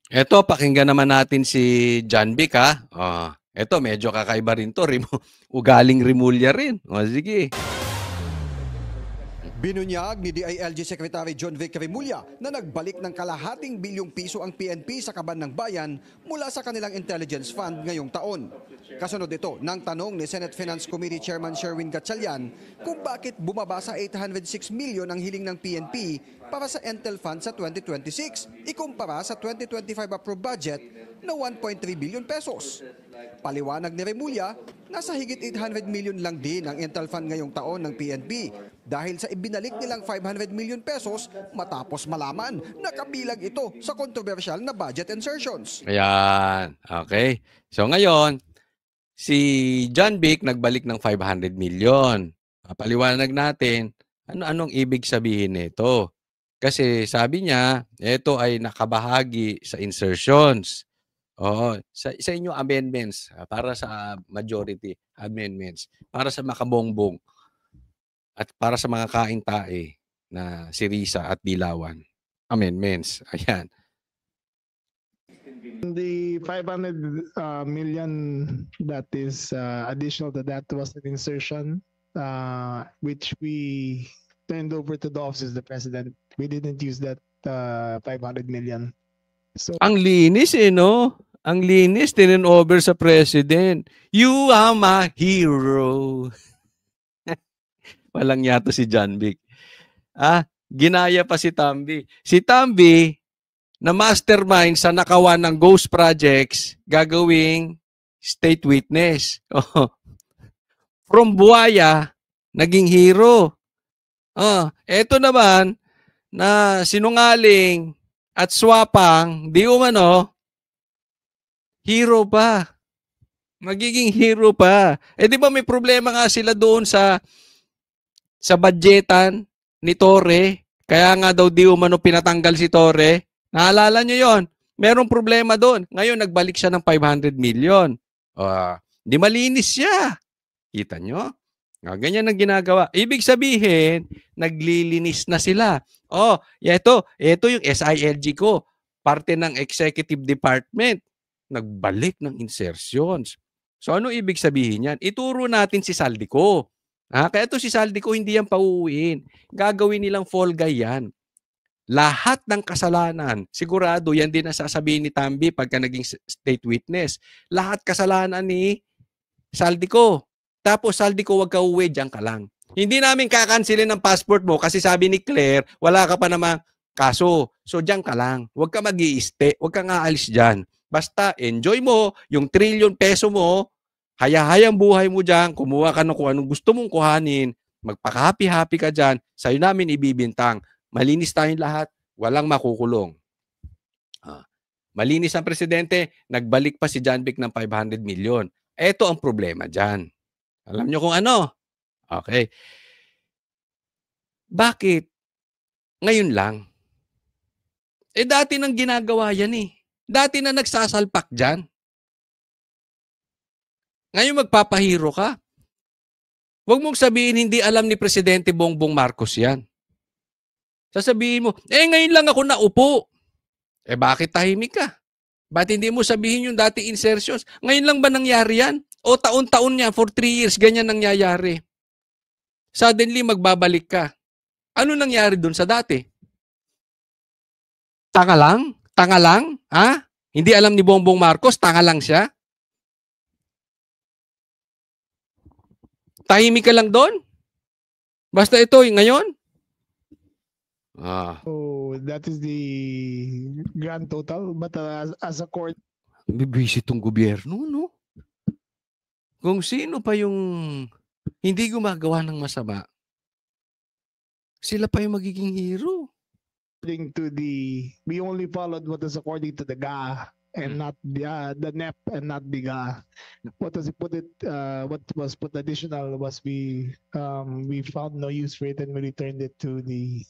Eto, pakinggan naman natin si John Vic, ha? Eto, medyo kakaiba rin to. Ugaling Rimulya rin. Sige. Binunyag ni DILG Secretary John Vic Rimulya na nagbalik ng kalahating bilyong piso ang PNP sa kaban ng bayan mula sa kanilang intelligence fund ngayong taon. Kasunod ito ng tanong ni Senate Finance Committee Chairman Sherwin Gatchalian kung bakit bumaba sa 806 million ang hiling ng PNP para sa Intel Fund sa 2026 ikumpara sa 2025 approved budget na 1.3 billion pesos. Paliwanag ni Rimulya, nasa higit 800 million lang din ang Intel Fund ngayong taon ng PNP dahil sa ibinalik nilang 500 million pesos matapos malaman na kabilang ito sa kontrobersyal na budget insertions. Ayan. Okay. So ngayon, si John Vic nagbalik ng 500 million. Paliwanag natin, anong ibig sabihin nito? Kasi sabi niya, ito ay nakabahagi sa insertions. Oo, sa inyong amendments, para sa majority amendments, para sa makabongbong at para sa mga kain-tae na si Risa at Dilawan amendments. Ayan. The 500 million that is additional to that was an insertion which we turned over to the office of the president. We didn't use that 500 million. So ang linis no? Ang linis, turn over sa president. You are my hero. Walang yato si John Vic. Ginaya pa si Tambi. Si Tambi, na mastermind sa nakawan ng ghost projects, gagawing state witness. From buhaya, naging hero. Eto naman, na sinungaling at swapang, di umano, hero pa. Magiging hero pa. Di ba may problema nga sila doon sa budgetan ni Torre? Kaya nga daw di umano pinatanggal si Torre. Naalala nyo yon? Merong problema doon. Ngayon, nagbalik siya ng 500 million. Di malinis siya. Kita nyo? Ganyan ang ginagawa. Ibig sabihin, naglilinis na sila. Ito yung SILG ko. Parte ng executive department. Nagbalik ng insertions. So ano ibig sabihin yan? Ituro natin si Saldico. Kaya ito si Saldico hindi yan pauuwiin. Gagawin nilang fall guy yan. Lahat ng kasalanan, sigurado yan din ang sasabihin ni Tambi pagka naging state witness. Lahat kasalanan ni Saldico. Tapos Saldico, wag ka uwi, diyan ka lang. Hindi namin kakansilin ng passport mo kasi sabi ni Claire, wala ka pa namang kaso. So diyan ka lang. Wag ka mag-i-stay, wag ka nga alis diyan. Basta enjoy mo yung trillion peso mo, haya-hayang buhay mo diyan, kumuha ka ng kung anong gusto mong kuhanin, magpaka-happy-happy ka diyan, sa'yo namin ibibintang. Malinis tayong lahat, walang makukulong. Malinis ang presidente, nagbalik pa si John Vic ng 500 million. Ito ang problema dyan. Alam nyo kung ano? Okay. Bakit? Ngayon lang. Dati nang ginagawa yan eh. Dati na nagsasalpak dyan. Ngayon magpapahiro ka. Huwag mong sabihin hindi alam ni Presidente Bongbong Marcos yan. Sasabihin mo, ngayon lang ako naupo. Bakit tahimik ka? Bakit hindi mo sabihin yung dati insertions? Ngayon lang ba nangyari yan? O taon-taon niya, for 3 years, ganyan nangyayari. Suddenly, magbabalik ka. Ano nangyari dun sa dati? Tanga lang? Tanga lang? Hindi alam ni Bongbong Marcos, tanga lang siya? Tahimik ka lang doon? Basta ito, ngayon? So that is the grand total. But as a court, bibisi itong gobyerno, no? Kung sino pa yung hindi gumagawa ng masama, sila pa yung magiging hero. We only followed what is according to the GA and not the NEP and not the GA. What was put additional was we found no use for it and we returned it to the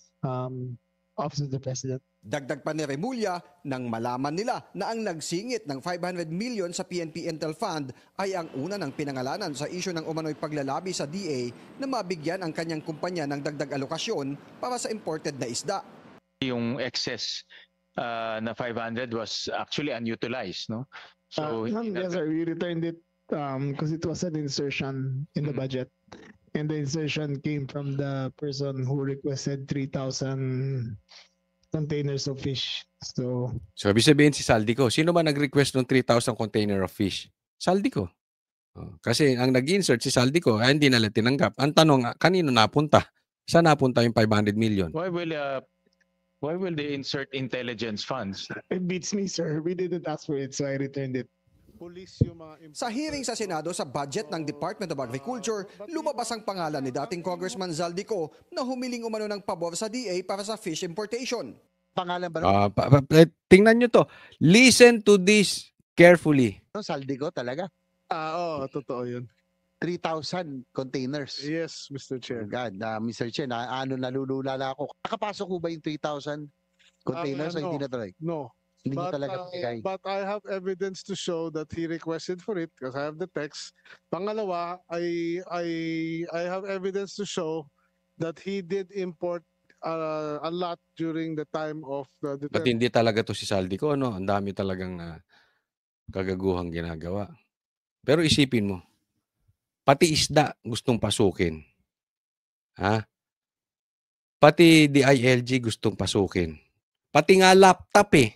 Office of the President. Dagdag pa ni Rimulya, nang malaman nila na ang nagsingit ng 500 million sa PNP Intel Fund ay ang una ng pinangalanan sa isyu ng umano'y paglalabi sa DA na mabigyan ang kanyang kumpanya ng dagdag alokasyon para sa imported na isda. Yung excess na 500 was actually unutilized, no? So Yes, sir. We returned it because it was an insertion in the budget, and the insertion came from the person who requested 3,000 containers of fish. So So, ibig sabihin si Saldico. Sino ba nag-request ng 3,000 container of fish? Saldico. Kasi ang nag-insert si Saldico, ay hindi nila tinanggap. Ang tanong, kanino napunta? Saan napunta yung 500 million? why will they insert intelligence funds? it beats me, sir. We didn't ask for it, so I returned it. Police yung mga Sa hearing sa Senado sa budget ng Department of Agriculture, lumabas ang pangalan ni dating Congressman Zaldico na humiling umano ng pabor sa DA para sa fish importation. Pangalan ba Tingnan nyo to. Listen to this carefully. ng Saldico talaga? oo, totoo yun. 3,000 containers. Yes, Mr. Chair. God, Mr. Chen, nalulula na ako. Nakapasok ko ba yung 3,000 containers o hindi na talaga? No. Hindi niya But, talaga bigay. but I have evidence to show that he requested for it because I have the text. Pangalawa, I have evidence to show that he did import a lot during the time of the Ba't hindi talaga to si Saldico, no? Ang dami talagang kagaguhang ginagawa. Pero isipin mo, pati isda gustong pasukin. Ha? Pati DILG gustong pasukin. Pati nga laptop eh.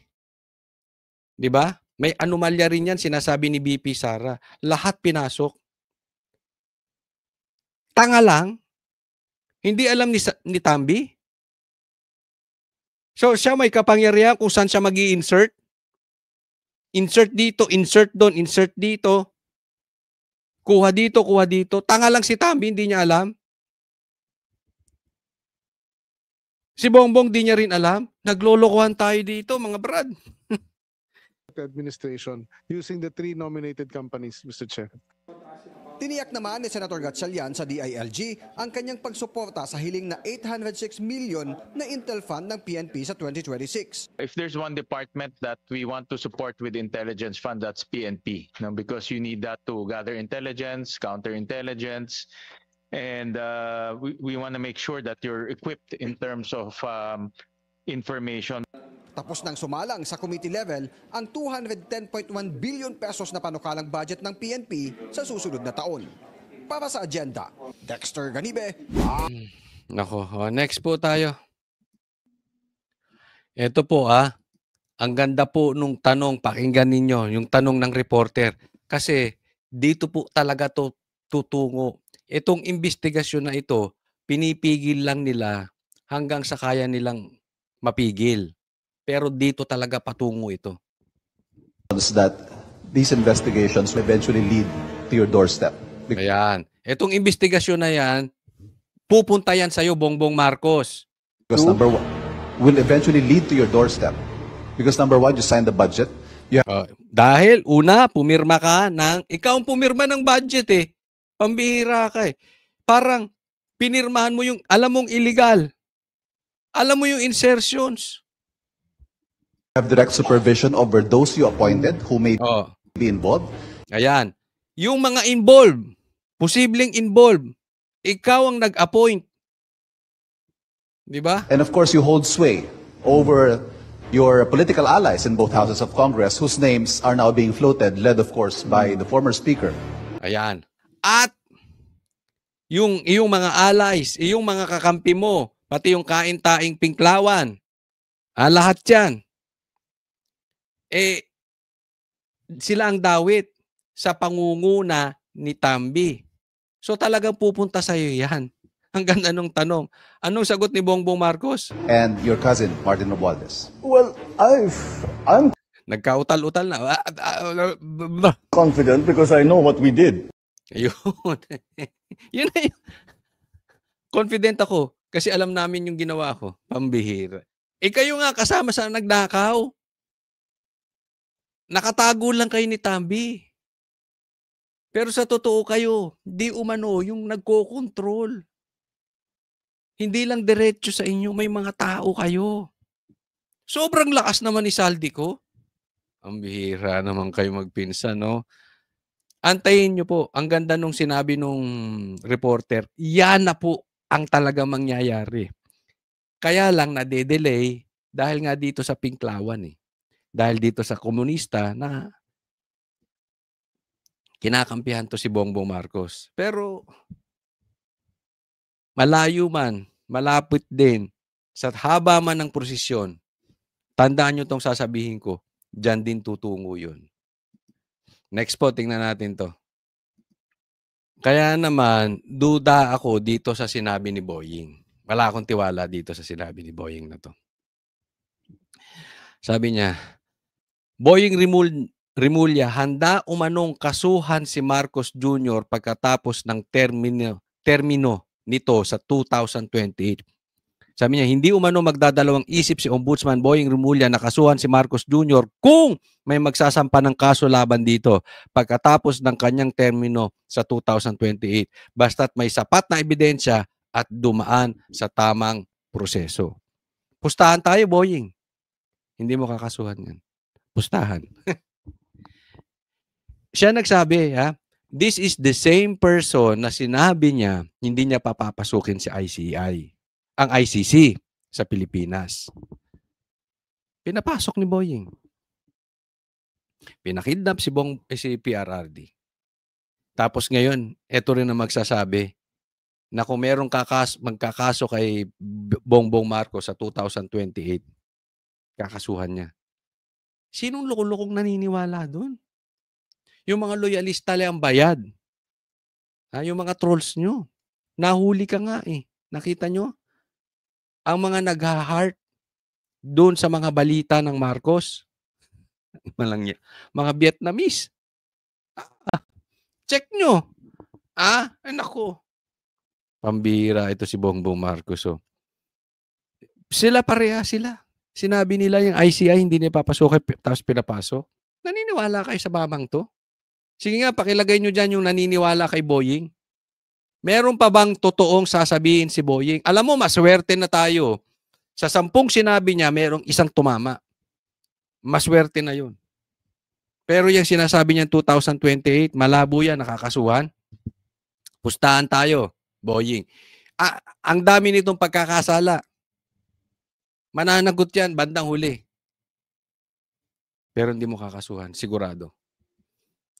'Di ba? May anomalya rin yan, sinasabi ni BP Sara. Lahat pinasok. Tanga lang. Hindi alam ni Tambi. So, siya may kapangyarihan kung saan siya mag-i-insert. Insert dito, insert doon, insert dito. Kuha dito, kuha dito. Tanga lang si Tambi, hindi niya alam. Si Bongbong, di niya rin alam. Naglolokohan tayo dito, mga brad. administration using the 3 nominated companies, Mr. Chair. Tiniyak naman ni Senator Gatchalian sa DILG ang kanyang pagsuporta sa hiling na 806 million na Intel Fund ng PNP sa 2026. If there's one department that we want to support with intelligence fund, that's PNP. No, because you need that to gather intelligence, counterintelligence, and we want to make sure that you're equipped in terms of information. Tapos nang sumalang sa committee level ang 210.1 billion pesos na panukalang budget ng PNP sa susunod na taon. Para sa agenda, Dexter Ganibe. Nako, next po tayo. Ito po ang ganda po nung tanong, pakinggan ninyo, yung tanong ng reporter. Kasi dito po talaga to tutungo. Itong investigasyon na ito, pinipigil lang nila hanggang sa kaya nilang mapigil. Pero dito talaga patungo ito. That these investigations will eventually lead to your doorstep. Ayan. Itong investigasyon na yan, pupunta yan sa'yo, Bongbong Marcos. Because number one, will eventually lead to your doorstep. Because number one, you signed the budget. Dahil, una, pumirma ka ng, ikaw ang pumirma ng budget eh. Pambihira ka eh. Parang, pinirmahan mo yung, alam mong illegal. Alam mo yung insertions. Have direct supervision over those you appointed who may be involved. Ayan. Yung mga involved, posibleng involved, ikaw ang nag-appoint. Di ba? And of course, you hold sway over your political allies in both houses of Congress whose names are now being floated, led of course by the former speaker. Ayan. At yung mga allies, yung mga kakampi mo, pati yung kain-taing Pinklawan, lahat yan. Sila ang dawit sa pangunguna ni Tambi. So talagang pupunta sa iyo yan. Ang ganda nung tanong. Anong sagot ni Bongbong Marcos? And your cousin, Martin Romualdez. Well, I'm Nagkautal-utal na. confident because I know what we did. Ayun. Yun na yun. Confident ako kasi alam namin yung ginawa ko. Pambihira. Kayo nga kasama sa nagnakaw. Nakatago lang kayo ni Tambi. Pero sa totoo kayo, di umano yung nagko-control. Hindi lang diretso sa inyo, may mga tao kayo. Sobrang lakas naman ni Saldico. Ang bihira naman kayo magpinsan, no? Antayin nyo po, ang ganda nung sinabi nung reporter, yan na po ang talaga mangyayari. Kaya lang nade-delay Dahil nga dito sa Pinklawan eh. Dahil dito sa komunista na kinakampihan to si Bongbong Marcos. Pero malayo man, malapit din, sa haba man ng prosesyon, tandaan nyo tong sasabihin ko, dyan din tutungo yun. Next po, tingnan natin to. Kaya naman, duda ako dito sa sinabi ni Boying. Wala akong tiwala dito sa sinabi ni Boying na to. Sabi niya, Boying Rimulya, handa umanong kasuhan si Marcos Jr. pagkatapos ng termino nito sa 2028. Sabi niya, hindi umano magdadalawang isip si Ombudsman Boying Rimulya na kasuhan si Marcos Jr. kung may magsasampa ng kaso laban dito pagkatapos ng kanyang termino sa 2028. Basta't may sapat na ebidensya at dumaan sa tamang proseso. Pustahan tayo, Boying. Hindi mo kakasuhan yan. Pustahan. Siya nagsabi, this is the same person na sinabi niya hindi niya papapasukin si ang ICC sa Pilipinas. Pinapasok ni Boying. Pinakidnap si PRRD. Tapos ngayon, eto rin ang magsasabi na kung merong magkakaso kay Bongbong Marcos sa 2028, kakasuhan niya. Sinong lukong-lukong naniniwala doon? Yung mga loyalista lang ang bayad. Yung mga trolls nyo. Nahuli ka nga eh. Nakita nyo? Ang mga nag-heart doon sa mga balita ng Marcos. Mga Vietnamese. Check nyo. Naku. Pambira ito si Bongbong Marcos. Oh. Sila pareha sila. Sinabi nila yung ICI hindi niya papasukin tapos pinapasok. Naniniwala kayo sa babang to? Sige nga, pakilagay nyo dyan yung naniniwala kay Boying. Meron pa bang totoong sasabihin si Boying? Alam mo, maswerte na tayo. Sa 10 sinabi niya, merong isang tumama. Maswerte na yun. Pero yung sinasabi niya 2028, malabo yan, nakakasuhan. Pustahan tayo, Boying. Ang dami nitong pagkakasala. Mananagot yan, bandang huli. Pero hindi mo kakasuhan, sigurado.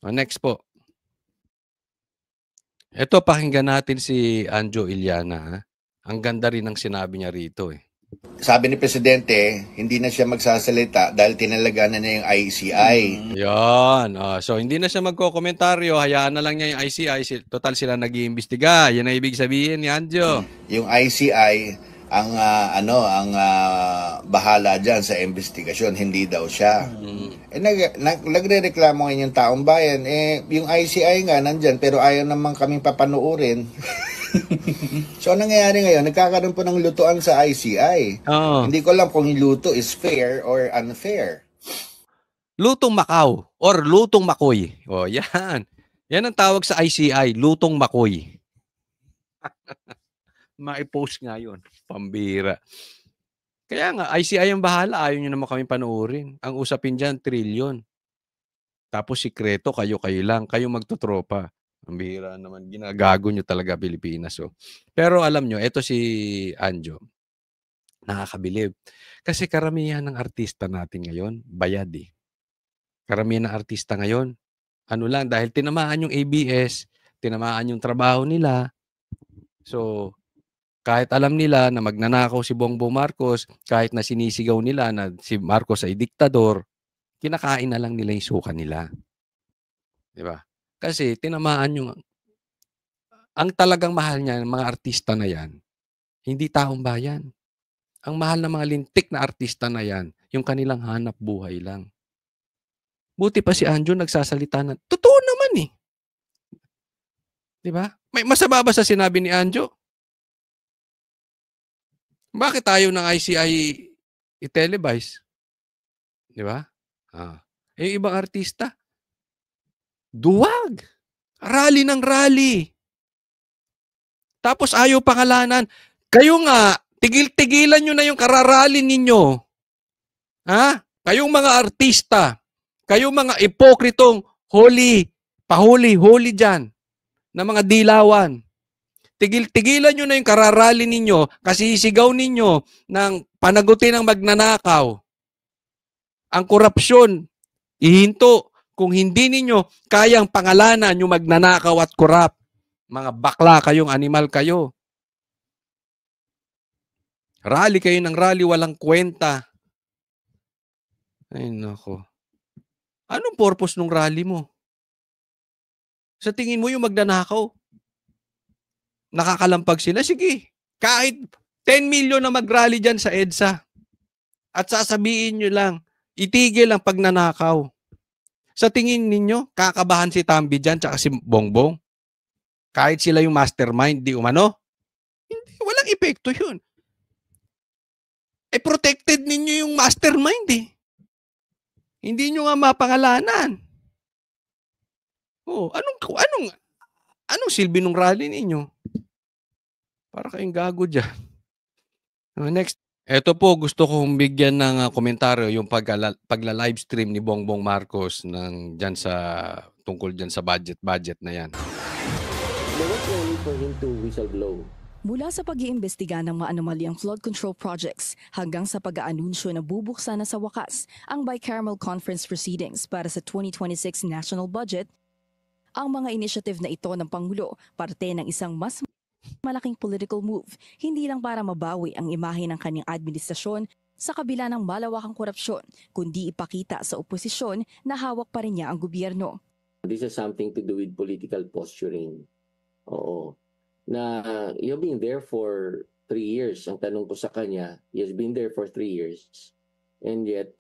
Next po. Ito, pakinggan natin si Anjo Iliana. Ang ganda rin ng sinabi niya rito eh. Sabi ni Presidente, hindi na siya magsasalita dahil tinalaga na niya yung ICI. Yan. So, hindi na siya magkokomentaryo. Hayaan na lang niya yung ICI. Total sila nag-iimbestiga. Yan ang ibig sabihin ni Anjo. Yung ICI, ang bahala dyan sa investigasyon, hindi daw siya. Nagre-reklamo ngayon yung taong bayan, yung ICI nga nandyan, pero ayaw naman kaming papanuurin. So, nangyayari ngayon, nagkakaroon po ng lutuan sa ICI. Hindi ko alam kung yung luto is fair or unfair. Lutong Macau or Lutong Makoy. Yan. Yan ang tawag sa ICI, Lutong Makoy. Ma-post nga yun. Pambira. Kaya nga, ICI ang bahala. Ayaw nyo naman kami panuorin. Ang usapin dyan, trilyon. Tapos sikreto, kayo lang. Kayo magtutropa. Ang bihira naman. Ginagago nyo talaga Pilipinas. Oh. Pero alam nyo, eto si Anjo. Nakakabilib. Kasi karamihan ng artista natin ngayon, bayad eh. Karamihan ng artista ngayon, ano lang, dahil tinamaan yung ABS, tinamaan yung trabaho nila. So, kahit alam nila na magnanakaw si Bongbong Marcos, kahit na sinisigaw nila na si Marcos ay diktador, kinakain na lang nila yung suka nila. Diba? Kasi tinamaan yung... Ang talagang mahal niya, mga artista na yan, hindi taong bayan. Ang mahal ng mga lintik na artista na yan, yung kanilang hanap buhay lang. Buti pa si Anjo nagsasalita na, totoo naman eh. Diba? May masama ba sa sinabi ni Anjo? Bakit tayo ng ICI i-televise? Di ba? Yung ibang artista, duwag. Rally ng rally. Tapos ayaw pangalanan. Kayo nga, tigil-tigilan nyo na yung kararali ninyo. Kayong mga artista, kayong mga ipokritong pahuli dyan, na mga dilawan. Tigil-tigilan nyo na yung kararali ninyo kasi isigaw ninyo ng panagutin ang magnanakaw. Ang korupsyon, ihinto. Kung hindi ninyo kayang pangalanan yung magnanakaw at korap, mga bakla kayong, animal kayo. Rally kayo ng rally, walang kwenta. Ay, nako. Anong purpose ng rally mo? Sa tingin mo yung magnanakaw, nakakalampag sila? Sige, kahit 10 million na mag-rally dyan sa EDSA at sasabihin nyo lang, itigil ang pagnanakaw. Sa tingin ninyo, kakabahan si Tambi dyan tsaka si Bongbong? Kahit sila yung mastermind, di umano? Hindi, walang epekto yun. Protected ninyo yung mastermind eh. Hindi nyo nga mapangalanan. Oh, anong silbi ng rally ninyo? Para kayong gago dyan. Next. Ito po, gusto kong bigyan ng komentaryo yung pagla-livestream ni Bongbong Marcos tungkol dyan sa budget na yan. There was no need for him to whistleblow. Mula sa pag-iimbestiga ng mga anomalyang flood control projects hanggang sa pag-aanunsyo na bubuksan na sa wakas ang bicameral conference proceedings para sa 2026 national budget, ang mga initiative na ito ng Pangulo parte ng isang mas malaking political move, hindi lang para mabawi ang imahe ng kanyang administrasyon sa kabila ng malawakang korupsyon, kundi ipakita sa oposisyon na hawak pa rin niya ang gobyerno. This has something to do with political posturing. Oo. Na you've been there for 3 years. Ang tanong ko sa kanya, he has been there for 3 years. And yet,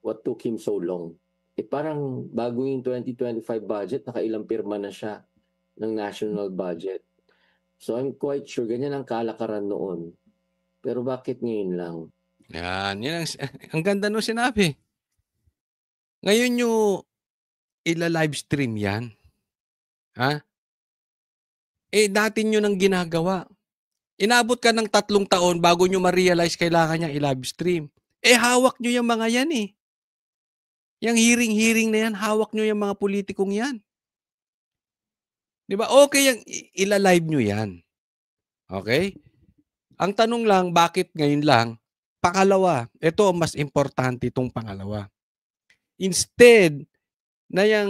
what took him so long? Parang bago yung 2025 budget, nakailang pirma na siya ng national budget. So I'm quite sure, ganyan ang kalakaran noon. Pero bakit ngayon lang? Yan ang ganda nung sinabi. Ngayon nyo ila-livestream yan. Ha? Dati nyo nang ginagawa. Inabot ka ng 3 taon bago nyo ma-realize kailangan niyang i-livestream. Hawak nyo yung mga yan eh. Yung hearing na yan, hawak nyo yung mga politikong yan. Di ba? Okay, yung ila-live nyo yan. Okay? Ang tanong lang, bakit ngayon lang? Pangalawa, ito ang mas importante itong pangalawa. Instead, na yan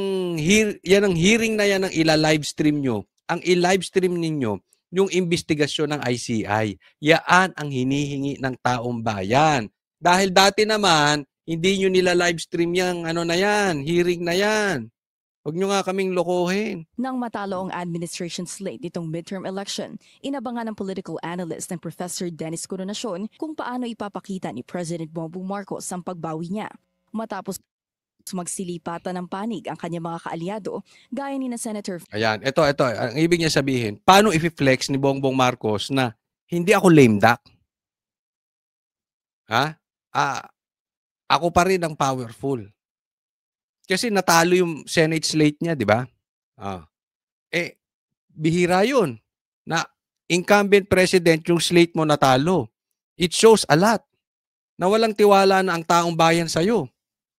ang hearing na yan ang ila-livestream nyo, ang i-livestream ninyo, yung investigasyon ng ICI. Yaan ang hinihingi ng taong bayan. Dahil dati naman, hindi nyo nila livestream yung hearing na yan. Huwag nyo nga kaming lokohin. Nang matalo ang administration slate nitong midterm election, inabangan ng political analyst ng Professor Dennis Coronacion kung paano ipapakita ni President Bongbong Marcos ang pagbawi niya. Matapos magsilipatan ng panig ang kanyang mga kaalyado, gaya ni na Senator... Ayan, ito. Ang ibig niya sabihin, paano i-flex ni Bongbong Marcos na hindi ako lame duck? Ha? Ako pa rin ang powerful. Kasi natalo yung Senate slate niya, di ba? Bihira yun. Na incumbent president yung slate mo natalo. It shows a lot na walang tiwala na ang taong bayan sa'yo.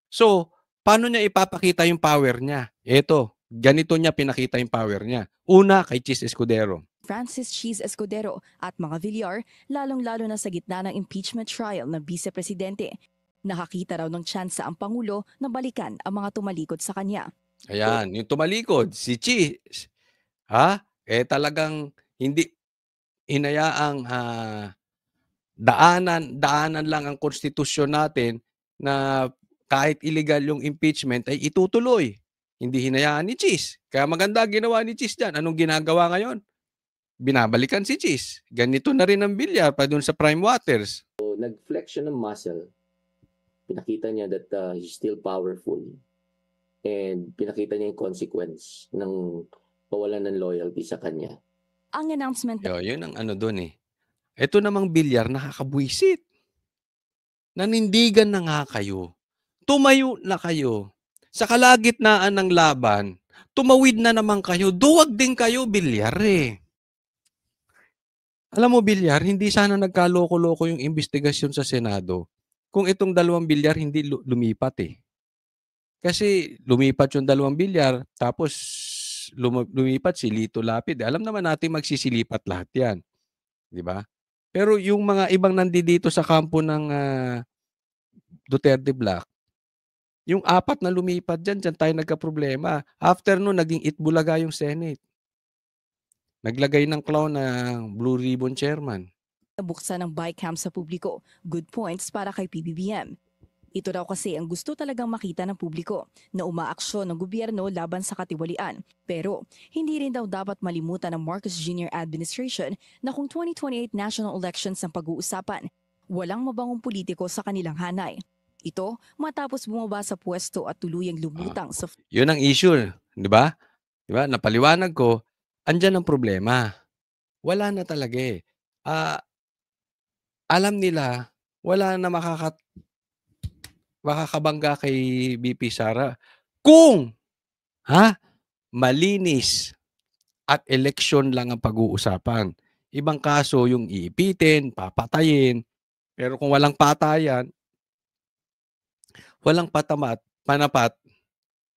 So, paano niya ipapakita yung power niya? Ito, ganito niya pinakita yung power niya. Una, kay Chis Escudero. Francis Chis Escudero at mga Villar, lalong-lalo na sa gitna ng impeachment trial ng vice-presidente. Nakakita raw ng tsansa ang Pangulo na balikan ang mga tumalikod sa kanya. Ayan, yung tumalikod, si Chis. Talagang hindi inayaang daanan lang ang konstitusyon natin na kahit illegal yung impeachment ay itutuloy. Hindi hinayaan ni Chis. Kaya maganda ginawa ni Chis dyan. Anong ginagawa ngayon? Binabalikan si Chis. Ganito na rin ang Villar pa dun sa Prime Waters. So, nag-flex siya ng muscle. Pinakita niya that he's still powerful. And pinakita niya yung consequence ng pawalan ng loyalty sa kanya. Ang announcement... Yun ang dun eh. Ito namang Villar, nakakabwisit. Nanindigan na nga kayo. Tumayo na kayo. Sa kalagitnaan ng laban, tumawid na naman kayo. Duwag din kayo, Villar eh. Alam mo, Villar, hindi sana nagkaloko-loko yung investigasyon sa Senado kung itong 2 Villar hindi lumipat eh. Kasi lumipat yung 2 Villar, tapos lumipat si Lito Lapid. Alam naman natin magsisilipat lahat yan. Di ba? Pero yung mga ibang nandito sa kampo ng Duterte Black, yung 4 na lumipat diyan tayo nagkaproblema. After nun, naging Itbulaga yung Senate. Naglagay ng clown ng Blue Ribbon Chairman. Nabuksan ng BICAM sa publiko. Good points para kay PBBM. Ito raw kasi ang gusto talagang makita ng publiko, na umaaksyon ng gobyerno laban sa katiwalian. Pero hindi rin daw dapat malimutan ng Marcos Jr. administration na kung 2028 national elections ang pag-uusapan, walang mabangong politiko sa kanilang hanay. Ito matapos bumaba sa pwesto at tuluyang lumutang sa... Yun ang issue, di ba? Di ba? Napaliwanag ko, andyan ang problema. Wala na talaga eh. Alam nila, wala na makakabangga kay BP Sara kung malinis at eleksyon lang ang pag-uusapan. Ibang kaso yung iipitin, papatayin. Pero kung walang patayan, walang panapat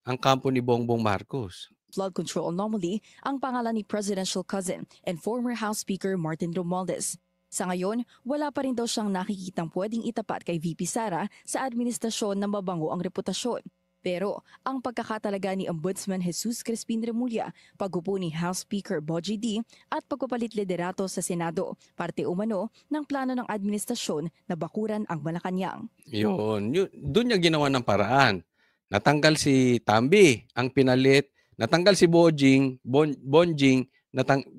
ang kampo ni Bongbong Marcos. Flood control anomaly ang pangalan ni presidential cousin and former House Speaker Martin Romualdez. Sa ngayon, wala pa rin daw siyang nakikitang pwedeng itapat kay VP Sara sa administrasyon na mabango ang reputasyon. Pero ang pagkakatalaga ni Ombudsman Jesus Crispin Remulla, pag-upo ni House Speaker Bogie D at pagpapalit liderato sa Senado, parte umano ng plano ng administrasyon na bakuran ang Malacanang. Yun. Doon niya ginawa ng paraan. Natanggal si Tambi, ang pinalit. Natanggal si Bonjing,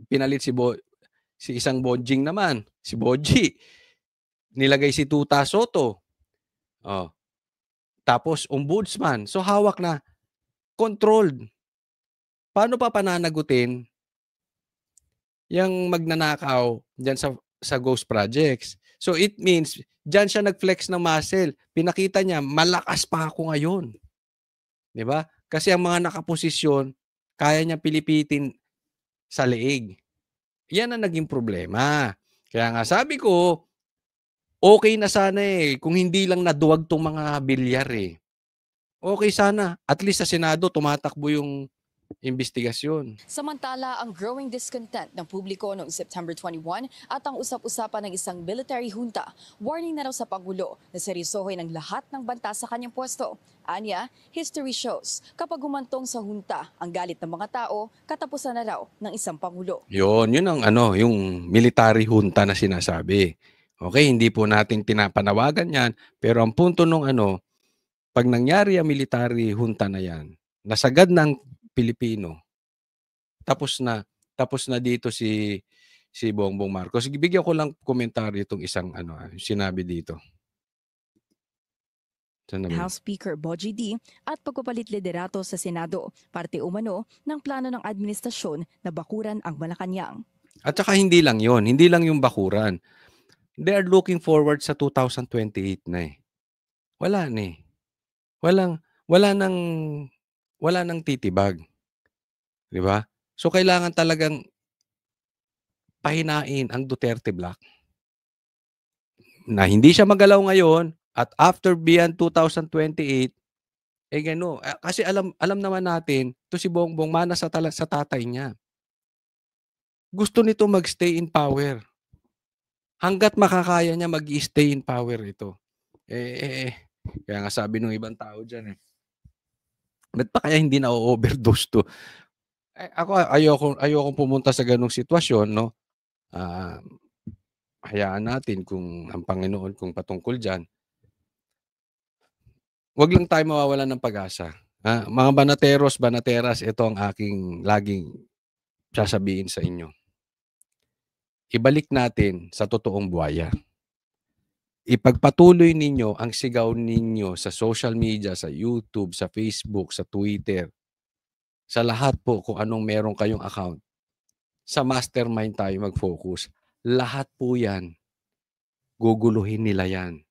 pinalit si isang Bonjing naman, si Boji. Nilagay si Tuta Soto. Tapos ombudsman. So hawak na, controlled. Paano pa pananagutin yung magnanakaw dyan sa ghost projects? So it means, dyan siya nag-flex ng muscle. Pinakita niya, malakas pa ako ngayon. Di ba? Kasi ang mga nakaposisyon, kaya niya pilipitin sa leeg. Yan ang naging problema. Kaya nga sabi ko, okay na sana kung hindi lang naduwag tong mga bilyar Okay sana. At least sa Senado, tumatakbo yung investigasyon. Samantala, ang growing discontent ng publiko noong September 21 at ang usap-usapan ng isang military junta, warning na raw sa Pangulo na seryosohin ang lahat ng banta sa kanyang pwesto. Anya, history shows, kapag humantong sa junta ang galit ng mga tao, katapusan na raw ng isang Pangulo. Yun ang yung military junta na sinasabi. Okay, hindi po natin tinapanawagan yan, pero ang punto nung pag nangyari ang military junta na yan, nasagad ng Pilipino, tapos na dito si Bongbong Marcos. Bigyan ko lang komentaryo itong isang sinabi dito. House Speaker Bogie D at pagpapalit liderato sa Senado, parte umano ng plano ng administrasyon na bakuran ang Malacanang. At saka hindi lang yung bakuran. They are looking forward sa 2028 na Wala na wala nang titibag. Di ba? So kailangan talagang pahinain ang Duterte Black. Na hindi siya magalaw ngayon at after beyond 2028 kasi alam naman natin to si Bongbong mana sa tatay niya. Gusto nito magstay in power. Hanggat makakaya niya mag-stay in power ito. Kaya nga sabi ng ibang tao dyan ba't pa kaya hindi na overdose to? Ako ayoko pumunta sa ganung sitwasyon, no? Hayaan natin kung ang Panginoon kung patungkol diyan. Huwag lang tayo mawawalan ng pag-asa. Mga banateras, ito ang aking laging sasabihin sa inyo. Ibalik natin sa totoong buhaya. Ipagpatuloy ninyo ang sigaw ninyo sa social media, sa YouTube, sa Facebook, sa Twitter, sa lahat po kung anong meron kayong account. Sa mastermind tayo mag-focus. Lahat po yan. Guguluhin nila yan.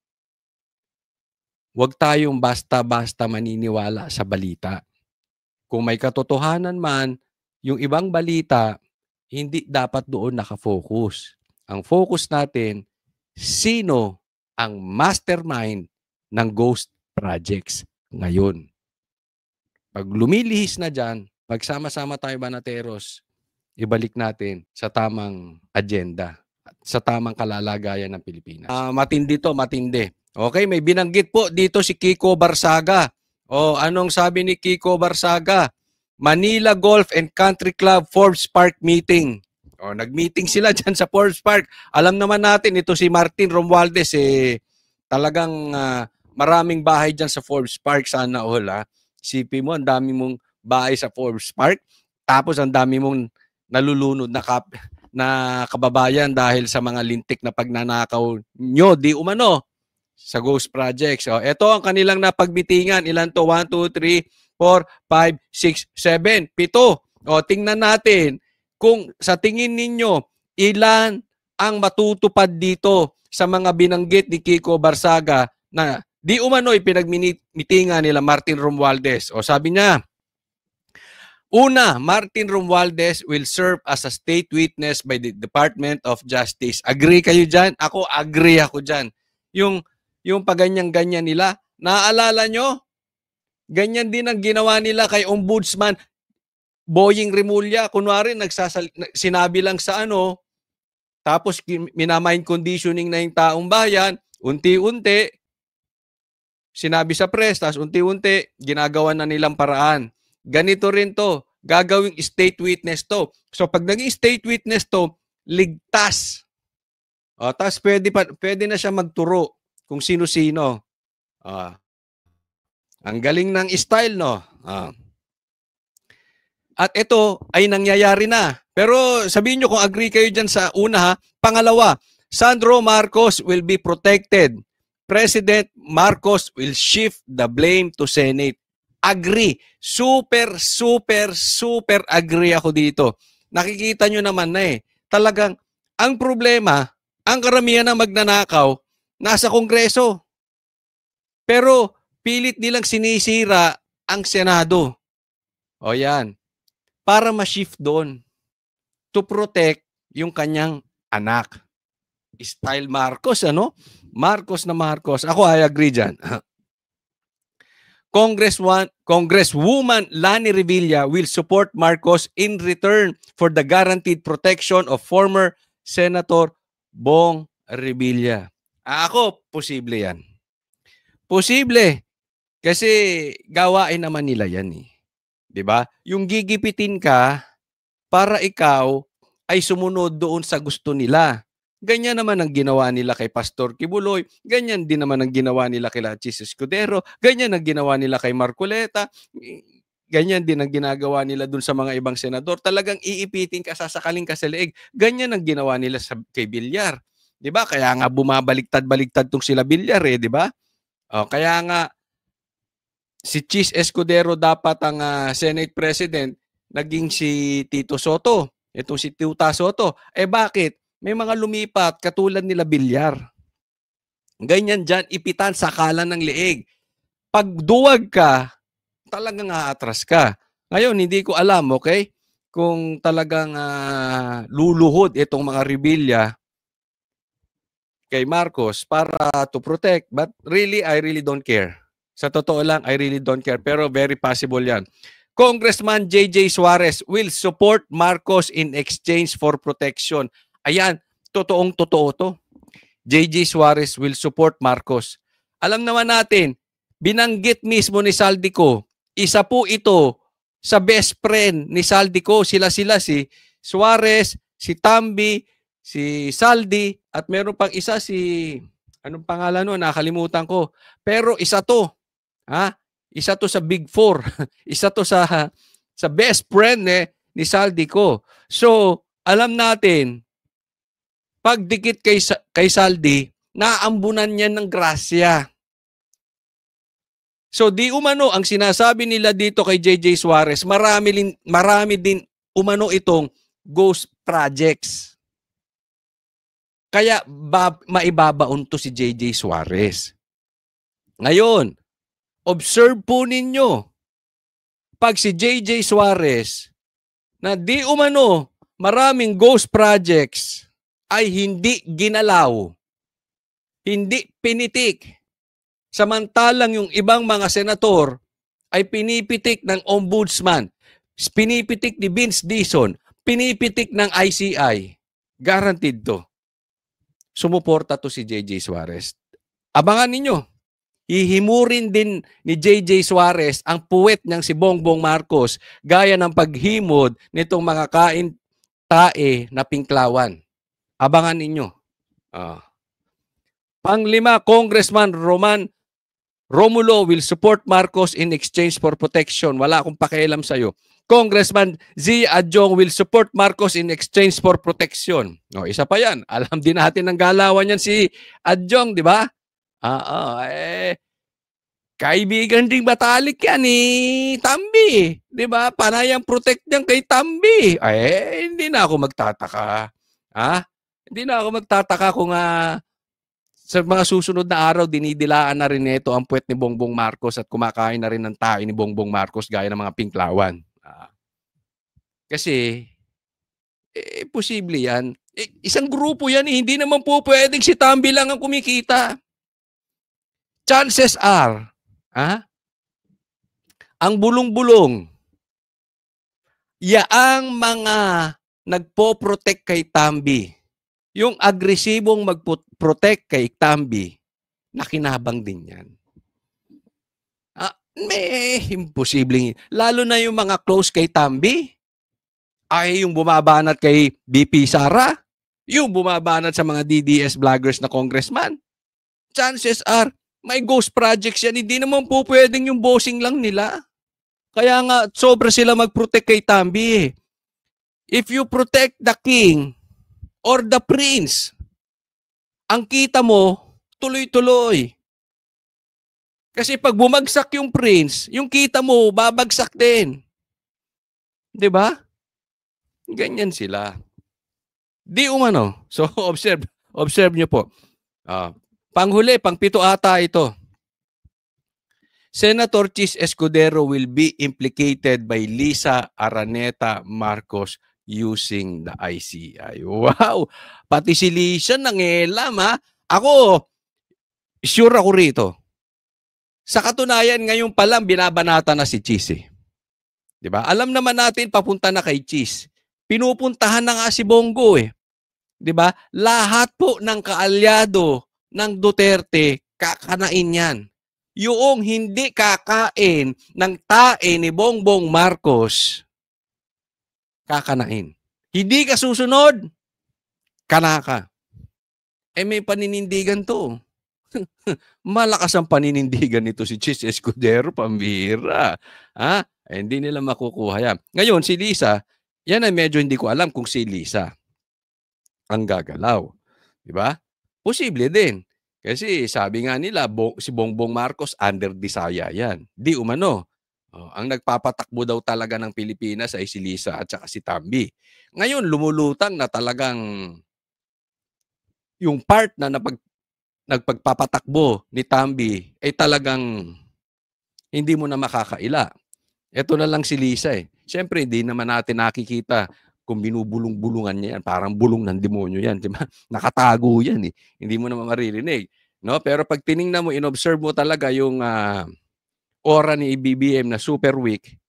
Huwag tayong basta-basta maniniwala sa balita. Kung may katotohanan man, yung ibang balita, hindi dapat doon nakafocus. Ang focus natin, sino ang mastermind ng ghost projects ngayon. Pag lumilihis na dyan, pagsama-sama tayo banateros, ibalik natin sa tamang agenda sa tamang kalalagayan ng Pilipinas. Matindi to, matindi. Okay, may binanggit po dito si Kiko Barsaga. Anong sabi ni Kiko Barsaga? Manila Golf and Country Club Forbes Park meeting. Nag-meeting sila dyan sa Forbes Park. Alam naman natin, ito si Martin Romualdez, talagang maraming bahay dyan sa Forbes Park. Sana all, ha? Isipin mo, ang dami mong bahay sa Forbes Park. Tapos ang dami mong nalulunod na kababayan dahil sa mga lintik na pagnanakaw nyo, di umano, sa Ghost Projects. Ito ang kanilang napagbitingan. Ilan to? 1, 2, 3, 4, 5, 6, 7, 7. Tingnan natin kung sa tingin ninyo, ilan ang matutupad dito sa mga binanggit ni Kiko Barsaga na di umano ipinagmitingan nila Martin Romualdez. Sabi niya, una, Martin Romualdez will serve as a state witness by the Department of Justice. Agree kayo dyan? Ako, agree ako dyan. Yung paganyan-ganyan nila, naaalala nyo? Ganyan din ang ginawa nila kay Ombudsman Boying Rimulya. Kunwari, sinabi lang sa tapos minamind conditioning na yung taong bayan, unti-unti, sinabi sa press, tapos unti-unti, ginagawa na nilang paraan. Ganito rin to, gagawing state witness to. So pag naging state witness to, ligtas. Tapos pwede na siya magturo kung sino-sino. Ang galing ng style, no? At ito ay nangyayari na. Pero sabihin nyo kung agree kayo dyan sa una, ha? Pangalawa, Sandro Marcos will be protected. President Marcos will shift the blame to Senate. Agree. Super, super, super agree ako dito. Nakikita nyo naman na Talagang, ang problema, ang karamihan ng magnanakaw, nasa Kongreso. Pero, pilit nilang sinisira ang Senado. Yan. Para ma-shift doon. To protect yung kanyang anak. Style Marcos, Marcos na Marcos. Ako, I agree dyan. Congresswoman Lani Revilla will support Marcos in return for the guaranteed protection of former Senator Bong Revilla. Ako, posible yan. Posible. Kasi gawain naman nila yan. Diba? Yung gigipitin ka para ikaw ay sumunod doon sa gusto nila. Ganyan naman ang ginawa nila kay Pastor Kibuloy. Ganyan din naman ang ginawa nila kay Chis Escudero. Ganyan ang ginawa nila kay Marcoleta. Ganyan din ang ginagawa nila dun sa mga ibang senador. Talagang iipitin ka, sasakaling ka sa leeg. Ganyan ang ginawa nila kay Villar. Diba? Kaya nga bumabaliktad-baliktad tong sila Villar di ba? Kaya nga si Chis Escudero dapat ang Senate President, naging si Tito Soto. Itong si Tuta Soto. Bakit? May mga lumipat katulad nila Villar. Ganyan dyan, ipitan sakalan ng leeg. Pag duwag ka, talagang aatras ka. Ngayon, hindi ko alam, okay? Kung talagang luluhod itong mga Revilla kay Marcos para to protect. But really, I really don't care. Sa totoo lang, I really don't care. Pero very possible yan. Congressman J.J. Suarez will support Marcos in exchange for protection. Ayan, totoong-totoo to. J.J. Suarez will support Marcos. Alam naman natin, binanggit mismo ni Saldico, isa po ito sa best friend ni Saldico. Sila si Suarez, si Tambi, si Saldi, at meron pang isa anong pangalan nun? Nakalimutan ko. Pero isa to. Isa to sa Big Four. Isa to sa best friend ni Saldico. So, alam natin, pag dikit kay Saldi, naambunan niya ng grasya. So, di umano, ang sinasabi nila dito kay J.J. Suarez, marami din umano itong ghost projects. Kaya maibabaon to si J.J. Suarez. Ngayon, observe po ninyo, pag si J.J. Suarez na di umano maraming ghost projects ay hindi ginalaw, hindi pinitik, samantalang yung ibang mga senator ay pinipitik ng ombudsman, pinipitik ni Vince Dizon, pinipitik ng ICI, guaranteed to. sumuporta to si JJ Suarez. Abangan ninyo. Hihimurin din ni JJ Suarez ang puwet niyang si Bongbong Marcos gaya ng paghimod nitong mga kain-tae na Pinklawan. Abangan ninyo. Panglima, Congressman Romulo will support Marcos in exchange for protection. Wala akong pakialam sa'yo. Congressman Z. Adjong will support Marcos in exchange for protection. Isa pa yan. Alam din natin ng galawan yan si Adjong, di ba? Kaibigan ding batalik yan ni Tambi. Di ba? Panayang protect niyan kay Tambi. Hindi na ako magtataka. Hindi na ako magtataka kung sa mga susunod na araw, dinidilaan na rin ito ang puwet ni Bongbong Marcos at kumakain na rin ng tae ni Bongbong Marcos gaya ng mga Pinklawan. Kasi, posible yan. Isang grupo yan, hindi naman po pwedeng si Tambi lang ang kumikita. Chances are, ang bulong-bulong, yaang mga nagpo-protect kay Tambi, yung agresibong mag-protect kay Tambi, nakinabang din yan. Imposible. Lalo na yung mga close kay Tambi, ay yung bumabanat kay BP Sara, yung bumabanat sa mga DDS vloggers na congressman. Chances are, may ghost projects yan. Hindi naman po pwedeng yung bossing lang nila. Kaya nga, sobra sila mag-protect kay Tambi. If you protect the king or the prince, ang kita mo, tuloy-tuloy. Kasi pag bumagsak yung prince, yung kita mo, babagsak din. Diba? Ganyan sila. Di umano. So, observe nyo po. Panghuli, pang-pito ata ito. Senator Chis Escudero will be implicated by Lisa Araneta Marcos using the ICI. Wow! Pati si Lisa nangelam, Ako, sure ako rito. Sa katunayan, ngayon pa lang binabanata na si Chis. Diba? Alam naman natin papunta na kay Chis. Pinupuntahan na nga si Bongo . Diba? Lahat po ng kaalyado ng Duterte, kakanain yan. Yung hindi kakain ng tae ni Bongbong Marcos, kakanain. Hindi ka susunod, kanaka. May paninindigan to. Malakas ang paninindigan nito si Chis Escudero, pambira. Hindi nila makukuha yan. Ngayon, si Lisa, yan ay medyo hindi ko alam kung si Lisa ang gagalaw. Diba? Posible din. Kasi sabi nga nila, si Bongbong Marcos under Disaya yan. Di umano. Ang nagpapatakbo daw talaga ng Pilipinas ay si Lisa at saka si Tambi. Ngayon, lumulutang na talagang yung part na nagpagpapatakbo ni Tambi ay talagang hindi mo na makakaila. Ito na lang si Lisa . Siyempre, hindi naman natin nakikita kung binubulong-bulungan niya yan. Parang bulong ng demonyo yan. Diba? Nakatago yan . Hindi mo naman maririnig. No? Pero pag tiningnan mo, inobserve mo talaga yung aura ni BBM na super weak.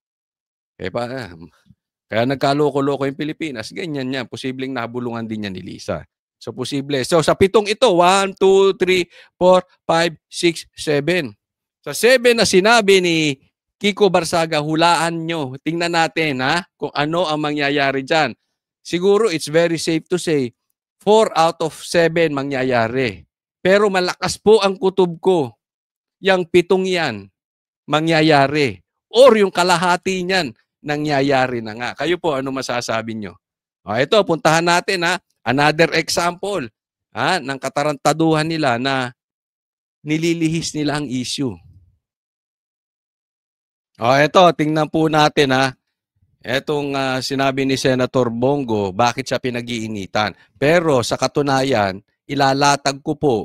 Kaya nagkaloko-loko yung Pilipinas. Ganyan yan. Posibleng nabulungan din yan ni Lisa. So, posible. So, sa pitong ito, 1, 2, 3, 4, 5, 6, 7. Sa 7 na sinabi ni Kiko Barsaga, hulaan nyo. Tingnan natin kung ano ang mangyayari dyan. Siguro it's very safe to say 4 out of 7 mangyayari. Pero malakas po ang kutob ko. Yang 7 yan mangyayari. Or yung kalahati niyan nangyayari na nga. Kayo po, ano masasabi nyo? Ito, puntahan natin another example ng katarantaduhan nila na nililihis nila ang issue. Ito, tingnan po natin Etong sinabi ni Senator Bongo, bakit siya pinag-iinitan. Pero sa katunayan, ilalatag ko po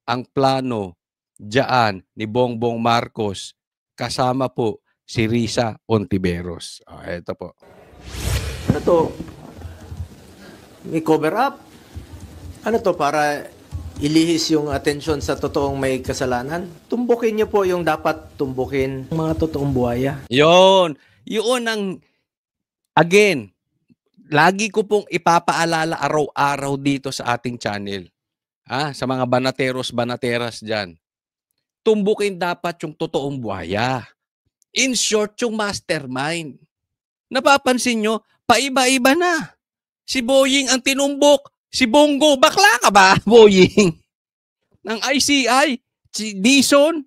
ang plano diyan ni Bongbong Marcos kasama po si Risa Ontiveros. Ito po. Ano to? May cover up? Ano to, para ilihis yung atensyon sa totoong may kasalanan? Tumbukin niyo po yung dapat tumbukin, mga totoong buhaya. Yun ang, again, lagi ko pong ipapaalala araw-araw dito sa ating channel. sa mga banateros-banateras dyan, tumbukin dapat yung totoong buhaya. In short, yung mastermind. Napapansin nyo, paiba-iba na. Si Boying ang tinumbok. Si Bongo, bakla ka ba, Boying? Ng ICI, si Dizon,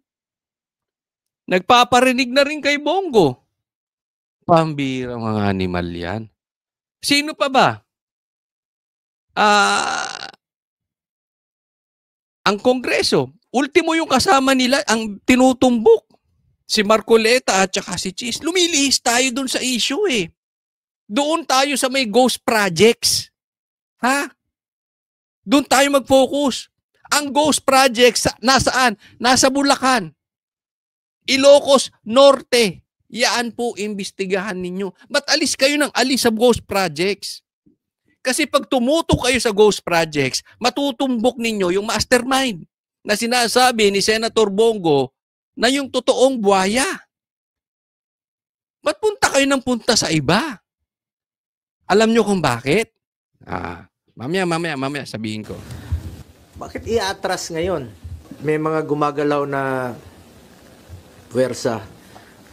nagpaparinig na rin kay Bongo. Pambirang mga animal yan. Sino pa ba? Ang Kongreso, ultimo yung kasama nila, ang tinutumbok. Si Marcoleta at saka si Cheese. Lumilihis tayo dun sa issue eh. Doon tayo sa may ghost projects. Ha? Doon tayo mag-focus. Ang ghost projects, nasaan? Nasa Bulacan. Ilocos Norte. Yan po imbestigahan ninyo. Ba't alis kayo ng alis sa ghost projects? Kasi pag tumutok kayo sa ghost projects, matutumbok ninyo yung mastermind na sinasabi ni Senator Bongo na yung totoong buhaya. Ba't punta kayo ng punta sa iba? Alam nyo kung bakit? Mamaya sabihin ko. Bakit i-atras ngayon? May mga gumagalaw na puwersa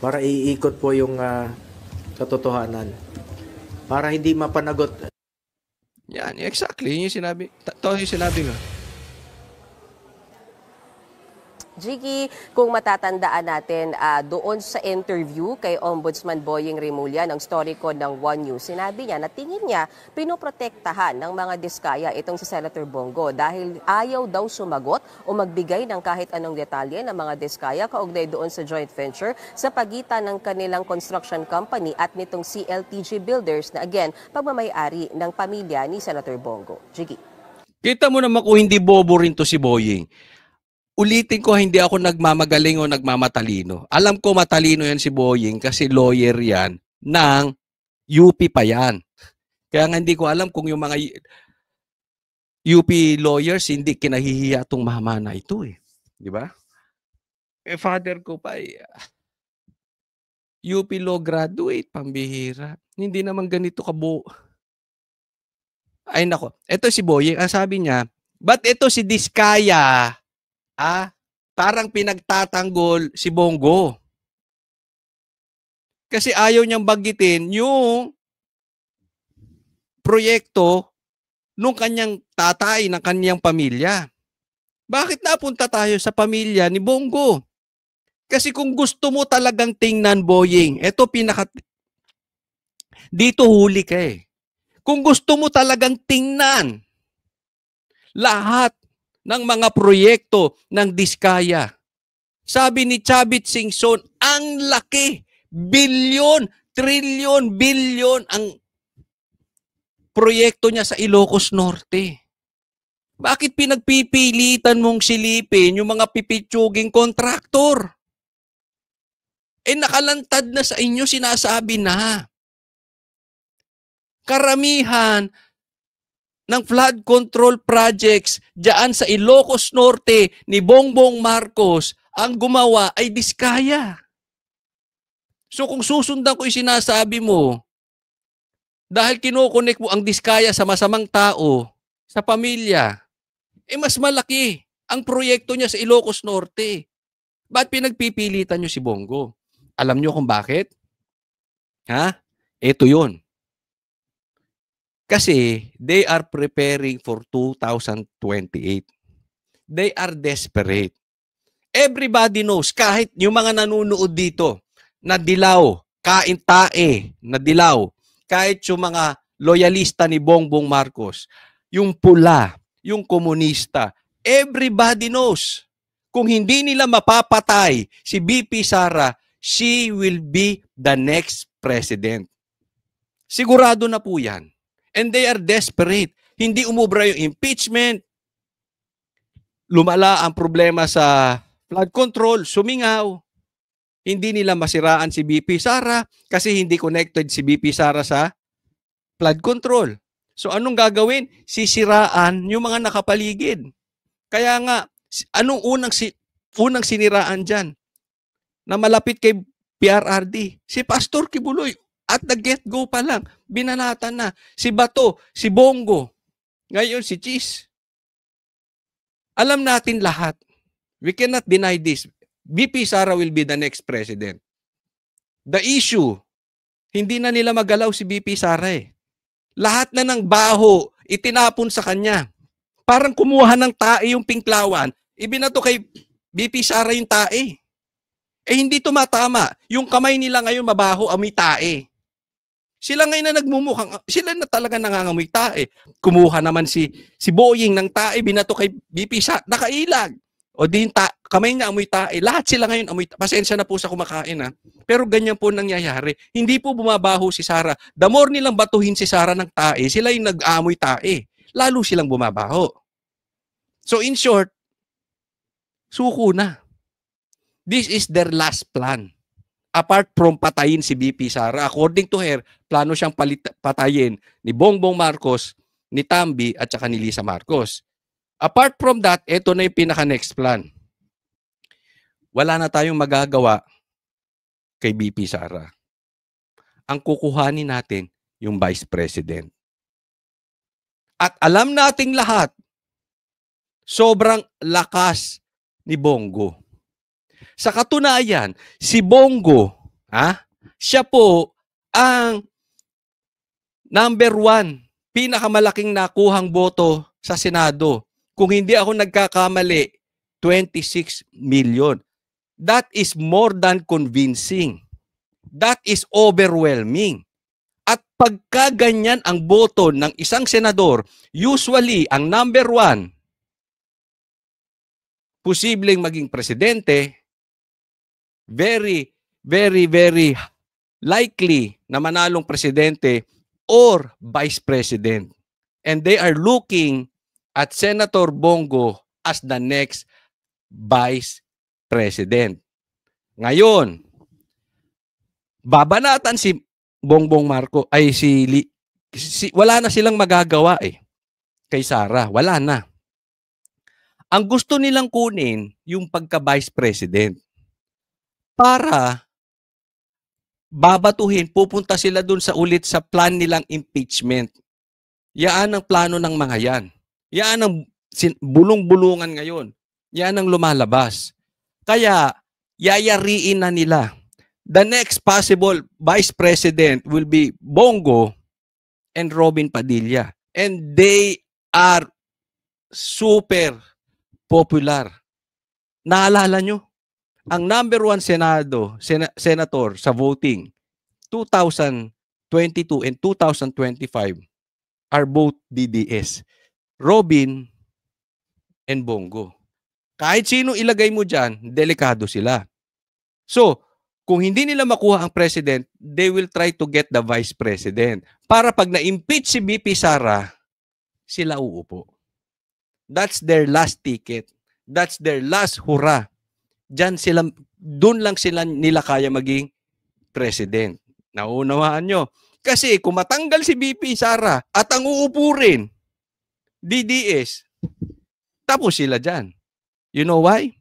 para iikot po yung katotohanan. Para hindi mapanagot. Yan, exactly. Yung sinabi. Ito yung sinabi ko. Jiggy, kung matatandaan natin doon sa interview kay Ombudsman Boying Remulla ng Storycon ng One News, sinabi niya na tingin niya pinoprotektahan ng mga diskaya itong si Senator Bongo dahil ayaw daw sumagot o magbigay ng kahit anong detalye ng mga diskaya kaugnay doon sa joint venture sa pagitan ng kanilang construction company at nitong CLTG Builders na again, pagmamayari ng pamilya ni Senator Bongo. Jiggy. Kita mo naman kung hindi bobo rin to si Boying. Ulitin ko, hindi ako nagmamagaling o nagmamatalino. Alam ko matalino yan si Boying kasi lawyer yan ng UP pa yan. Kaya nga hindi ko alam kung yung mga UP lawyers hindi kinahihiya itong mama na ito eh. Di ba? Father ko pa UP law graduate, pambihira. Hindi naman ganito Ay nako, ito si Boying, ang sabi niya, ba't ito si Diskaya? Parang pinagtatanggol si Bongo. Kasi ayaw niyang banggitin yung proyekto nung kanyang tatay, ng kanyang pamilya. Bakit napunta tayo sa pamilya ni Bongo? Kasi kung gusto mo talagang tingnan, Boying, dito huli ka eh. Kung gusto mo talagang tingnan lahat ng mga proyekto ng Diskaya. Sabi ni Chavit Singson, ang laki, bilyon, trilyon, bilyon ang proyekto niya sa Ilocos Norte. Bakit pinagpipilitan mong silipin yung mga pipitsuging kontraktor? Nakalantad na sa inyo, sinasabi na. Karamihan ng flood control projects diyan sa Ilocos Norte ni Bongbong Marcos, ang gumawa ay Diskaya. So kung susundan ko yung sinasabi mo, dahil kinukonek mo ang Diskaya sa masamang tao, sa pamilya, mas malaki ang proyekto niya sa Ilocos Norte. Ba't pinagpipilitan niyo si Bongo? Alam niyo kung bakit? Ito yun. Kasi they are preparing for 2028. They are desperate. Everybody knows, kahit yung mga nanonood dito, na dilaw, kain-tae, na dilaw, kahit yung mga loyalista ni Bongbong Marcos, yung pula, yung komunista, everybody knows, kung hindi nila mapapatay si BP Sara, she will be the next president. Sigurado na po yan. And they are desperate. Hindi umubra yung impeachment. Lumala ang problema sa flood control, sumingaw. Hindi nila masiraan si BP Sara kasi hindi connected si BP Sara sa flood control. So anong gagawin? Sisiraan yung mga nakapaligid. Kaya nga, anong unang siniraan dyan na malapit kay PRRD? Si Pastor Kibuloy. At the get-go pa lang, binanatan na. Si Bato, si Bongo, ngayon si Cheese. Alam natin lahat. We cannot deny this. VP Sara will be the next president. The issue, hindi na nila magalaw si VP Sara eh. Lahat na ng baho, itinapon sa kanya. Parang kumuha ng tae yung pinklawan, ibinato kay VP Sara yung tae. Eh hindi tumatama. Yung kamay nila ngayon mabaho, amoy tae. Sila ngayon na nagmumukhang, sila na talaga nangangamoy tae. Kumuha naman si Boying ng tae, binato kay VP Sara, nakailag. O din kamay niya amoy tae. Lahat sila ngayon amoy tae. Pasensya na po sa kumakain ha. Pero ganyan po nangyayari. Hindi po bumabaho si Sara. The more nilang batuhin si Sara ng tae, sila yung nag-amoy tae. Lalo silang bumabaho. So in short, suko na. This is their last plan. Apart from patayin si VP Sara, according to her, plano siyang patayin ni Bongbong Marcos, ni Tambi, at saka ni Lisa Marcos. Apart from that, ito na yung pinaka-next plan. Wala na tayong magagawa kay VP Sara. Ang kukuhanin natin yung Vice President. At alam nating lahat, sobrang lakas ni Bongo. Sa katunayan, si Bongo, siya po ang number 1, pinakamalaking nakuhang boto sa Senado. Kung hindi ako nagkakamali, 26 million. That is more than convincing. That is overwhelming. At pagka ganyan ang boto ng isang senador, usually ang number 1, posibleng maging presidente, very, very, very likely na manalong presidente or vice president. And they are looking at Senator Bongo as the next vice president. Ngayon, babanatan si Bongbong Marcos, wala na silang magagawa kay Sara. Wala na. Ang gusto nilang kunin yung pagka-vice president. Para babatuhin, pupunta sila dun ulit sa plan nilang impeachment. Yaan ang plano ng mga yan. Yaan ang bulong-bulungan ngayon. Yan ang lumalabas. Kaya, yayariin na nila. The next possible vice president will be Bongo and Robin Padilla. And they are super popular. Naalala nyo? Ang number 1 senator sa voting, 2022 and 2025 are both DDS. Robin and Bongo. Kahit sino ilagay mo dyan, delikado sila. So, kung hindi nila makuha ang president, they will try to get the vice president. Para pag na-impeach si VP Sara, sila uupo. That's their last ticket. That's their last hurrah. Doon lang nila kaya maging president. Naunawaan nyo. Kasi kung matanggal si VP Sara at ang uupo rin, DDS, tapos sila dyan. You know why?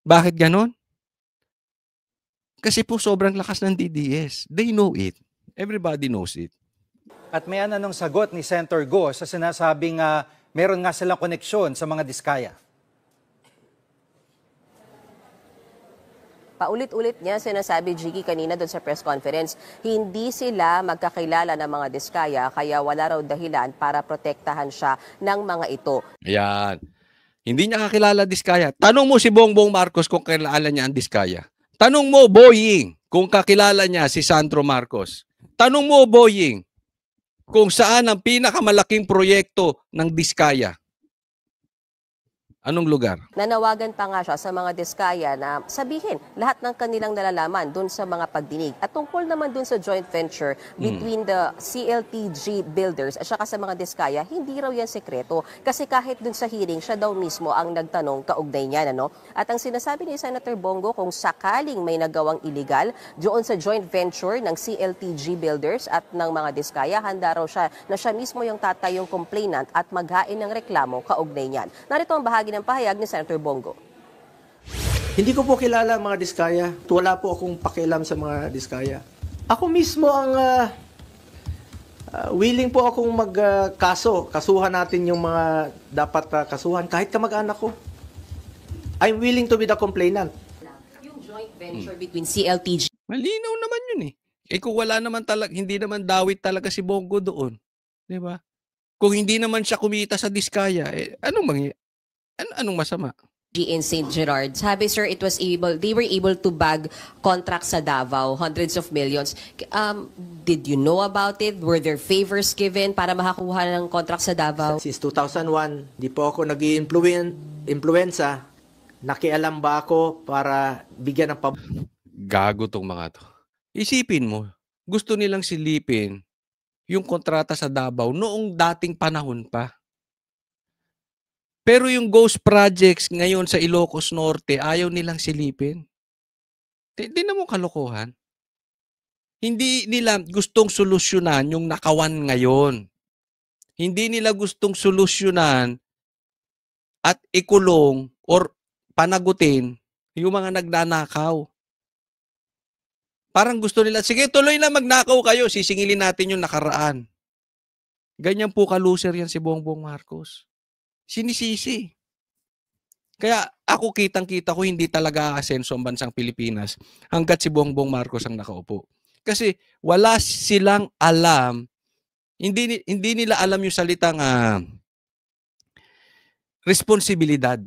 Bakit ganon? Kasi po sobrang lakas ng DDS. They know it. Everybody knows it. At may anong sagot ni Senator Go sa sinasabing meron nga silang koneksyon sa mga diskaya? Paulit-ulit niya sinasabi, Jiggy, kanina doon sa press conference, hindi sila magkakilala ng mga diskaya kaya wala raw dahilan para protektahan siya ng mga ito. Ayan. Hindi niya kakilala diskaya. Tanong mo si Bongbong Marcos kung kakilala niya ang diskaya. Tanong mo, Boying, kung kakilala niya si Sandro Marcos. Tanong mo, Boying, kung saan ang pinakamalaking proyekto ng diskaya. Anong lugar? Nanawagan pa nga siya sa mga diskaya na sabihin lahat ng kanilang nalalaman dun sa mga pagdinig. At tungkol naman dun sa joint venture between the CLTG builders at saka sa mga diskaya, hindi raw yan sekreto. Kasi kahit dun sa hearing, siya daw mismo ang nagtanong kaugnay niyan. At ang sinasabi ni Senator Bongo, kung sakaling may nagawang illegal doon sa joint venture ng CLTG builders at ng mga diskaya, handa raw siya na siya mismo yung tatayong complainant at maghain ng reklamo kaugnay niyan. Narito ang bahagi ng pahayag ni Senator Bongo. Hindi ko po kilala ang mga diskaya. Wala po akong pakialam sa mga diskaya. Ako mismo ang willing po akong magkaso. Kasuhan natin yung mga dapat kasuhan kahit kamag-anak ko. I'm willing to be the complainant. Yung joint venture between CLTG. Malinaw naman yun eh. Kung wala naman talaga, hindi naman dawit talaga si Bongo doon. Di ba? Kung hindi naman siya kumita sa Diskaya, anong masama? In St. Gerard. Sabi sir, they were able to bag contracts sa Davao, hundreds of millions. Did you know about it? Were there favors given para makakuha ng contract sa Davao? Since 2001, di po ako nag-influenza. Nakialam ba ako para bigyan ng Gago tong mga to. Isipin mo, gusto nilang silipin yung kontrata sa Davao noong dating panahon pa. Pero yung ghost projects ngayon sa Ilocos Norte, ayaw nilang silipin. Hindi na mo kalokohan. Hindi nila gustong solusyonan yung nakawan ngayon. Hindi nila gustong solusyonan at ikulong or panagutin yung mga nagnanakaw. Parang gusto nila, sige tuloy na magnakaw kayo, sisingilin natin yung nakaraan. Ganyan po ka-loser yan si Bongbong Marcos. Sinisisi. Kaya ako kitang-kita ko hindi talaga aasenso ang bansang Pilipinas hanggat si Bongbong Marcos ang nakaupo. Kasi wala silang alam, hindi nila alam yung salitang responsibilidad.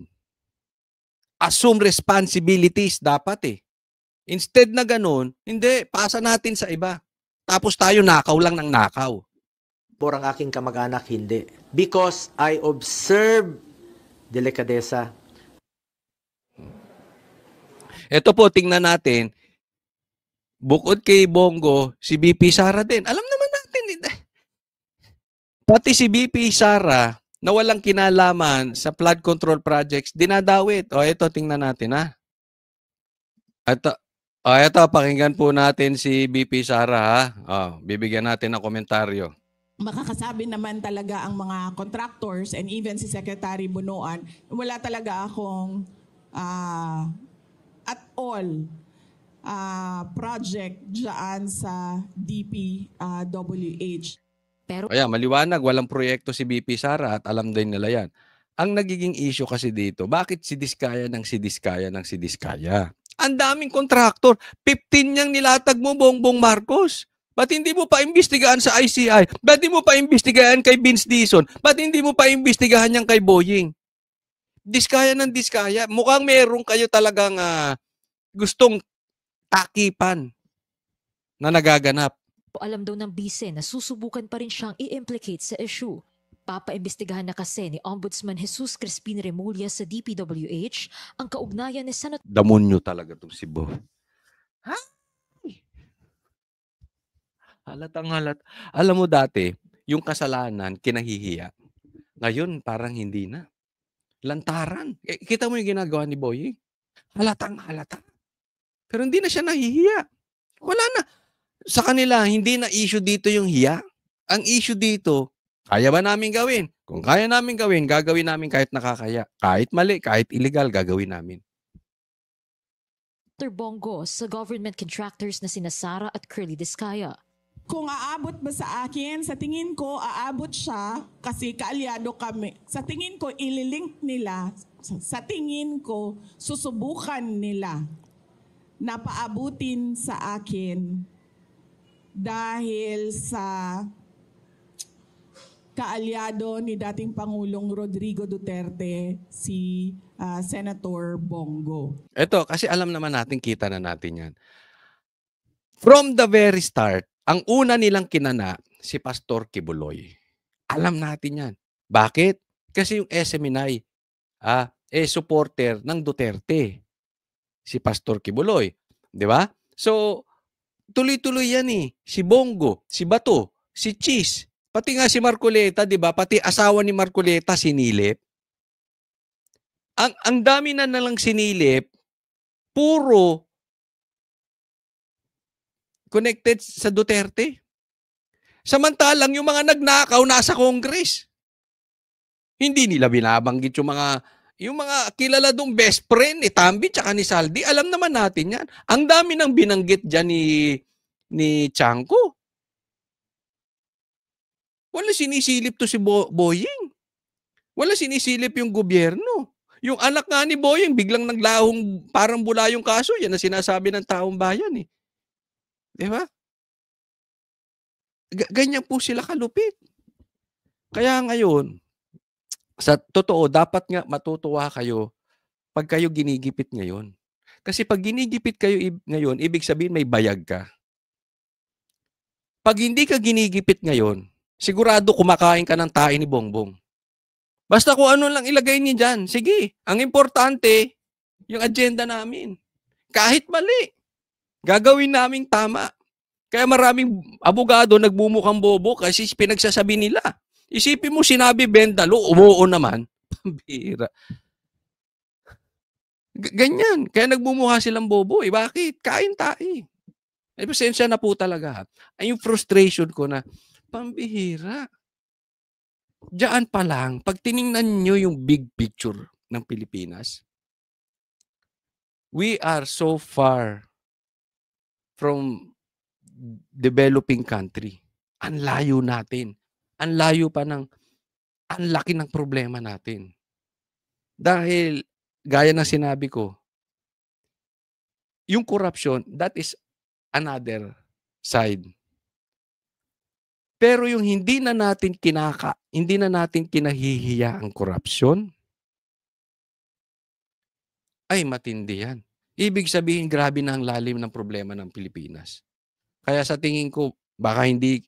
Assume responsibilities dapat eh. Instead na ganun, hindi, pasa natin sa iba. Tapos tayo nakaw lang ng nakaw. Por ang aking kamag-anak, hindi. Because I observe delikadesa. Ito po, tingnan natin. Bukod kay Bongo, si BP Sara din. Alam naman natin. Pati si BP Sara, na walang kinalaman sa flood control projects, dinadawit. O, ito, tingnan natin, ha? Ito, pakinggan po natin si BP Sara, ha? Bibigyan natin ng komentaryo. Makakasabi naman talaga ang mga contractors and even si Secretary Bunuan, wala talaga akong at all project dyan sa DPWH. Kaya maliwanag, walang proyekto si BP Sara at alam din nila yan. Ang nagiging issue kasi dito, bakit si Diskaya ng si Diskaya ng si Diskaya? Ang daming kontraktor. 15 niyang nilatag mo, Bongbong Marcos. Ba't hindi mo pa imbestigahan sa ICI? Ba't hindi mo pa imbestigahan kay Vince Dizon? Ba't hindi mo pa imbestigahan yan kay Boying? Diskaya ng Diskaya. Mukhang meron kayo talagang gustong takipan na nagaganap. Alam daw ng bise na susubukan pa rin siyang i-implicate sa issue. Papaimbestigahan na kasi ni Ombudsman Jesus Crispin Remulla sa DPWH ang kaugnayan ni Senator. Damonyo talaga itong si Bo. Ha? Halatang halat. Alam mo dati, yung kasalanan, kinahihiya. Ngayon, parang hindi na. Lantaran. Kita mo yung ginagawa ni Boying? Halatang halata. Pero hindi na siya nahihiya. Wala na. Sa kanila, hindi na issue dito yung hiya. Ang issue dito, kaya ba namin gawin? Kung kaya namin gawin, gagawin namin kahit nakakaya. Kahit mali, kahit illegal, gagawin namin. Bongo sa government contractors na sina Sara at Curly Diskaya. Kung aabot ba sa akin, sa tingin ko, aabot siya kasi kaalyado kami. Sa tingin ko, ililink nila. Sa tingin ko, susubukan nila na paabutin sa akin dahil sa kaalyado ni dating Pangulong Rodrigo Duterte, si Senator Bongo. Ito, kasi alam naman natin, kita na natin yan. From the very start, ang una nilang kinana, si Pastor Kibuloy. Alam natin yan. Bakit? Kasi yung SMNI, supporter ng Duterte. Si Pastor Kibuloy. Di ba? So, tuloy-tuloy yan eh. Si Bongo, si Bato, si Cheese, pati nga si Marcoleta, di ba? Pati asawa ni Marcoleta, sinilip. Ang dami na nalang sinilip, puro connected sa Duterte. Samantalang yung mga nagnakaw nasa Congress. Hindi nila binabanggit yung mga kilala dong best friend ni Tambi tsaka ni Saldi. Alam naman natin yan. Ang dami nang binanggit dyan ni Chanco. Wala sinisilip to si Boying. Wala sinisilip yung gobyerno. Yung anak nga ni Boying, biglang naglahong parang bula yung kaso. Yan ang sinasabi ng taong bayan eh. Di ba? Ganyan po sila kalupit. Kaya ngayon, sa totoo, dapat nga matutuwa kayo pag kayo ginigipit ngayon. Kasi pag ginigipit kayo ngayon, ibig sabihin may bayag ka. Pag hindi ka ginigipit ngayon, sigurado kumakain ka ng tae ni Bongbong. Basta kung ano lang ilagay niyo dyan, sige. Ang importante, yung agenda namin. Kahit mali, gagawin naming tama. Kaya maraming abogado nagbumukhang bobo kasi pinagsasabi nila. Isipin mo sinabi Bendalo, umuo naman. Pambira. Ganyan. Kaya nagmumukha silang bobo. Bakit? Kain tae. Pasensya na po talaga. Ay yung frustration ko na, pambihira. Diyan pa lang, pag tiningnan nyo yung big picture ng Pilipinas, we are so far from developing country. Ang layo natin. Ang layo pa ng, ang laki ng problema natin. Dahil, gaya ng sinabi ko, yung corruption, that is another side. Pero yung hindi na natin kinahihiya ang korupsyon, ay matindi yan. Ibig sabihin, grabe na ang lalim ng problema ng Pilipinas. Kaya sa tingin ko, baka hindi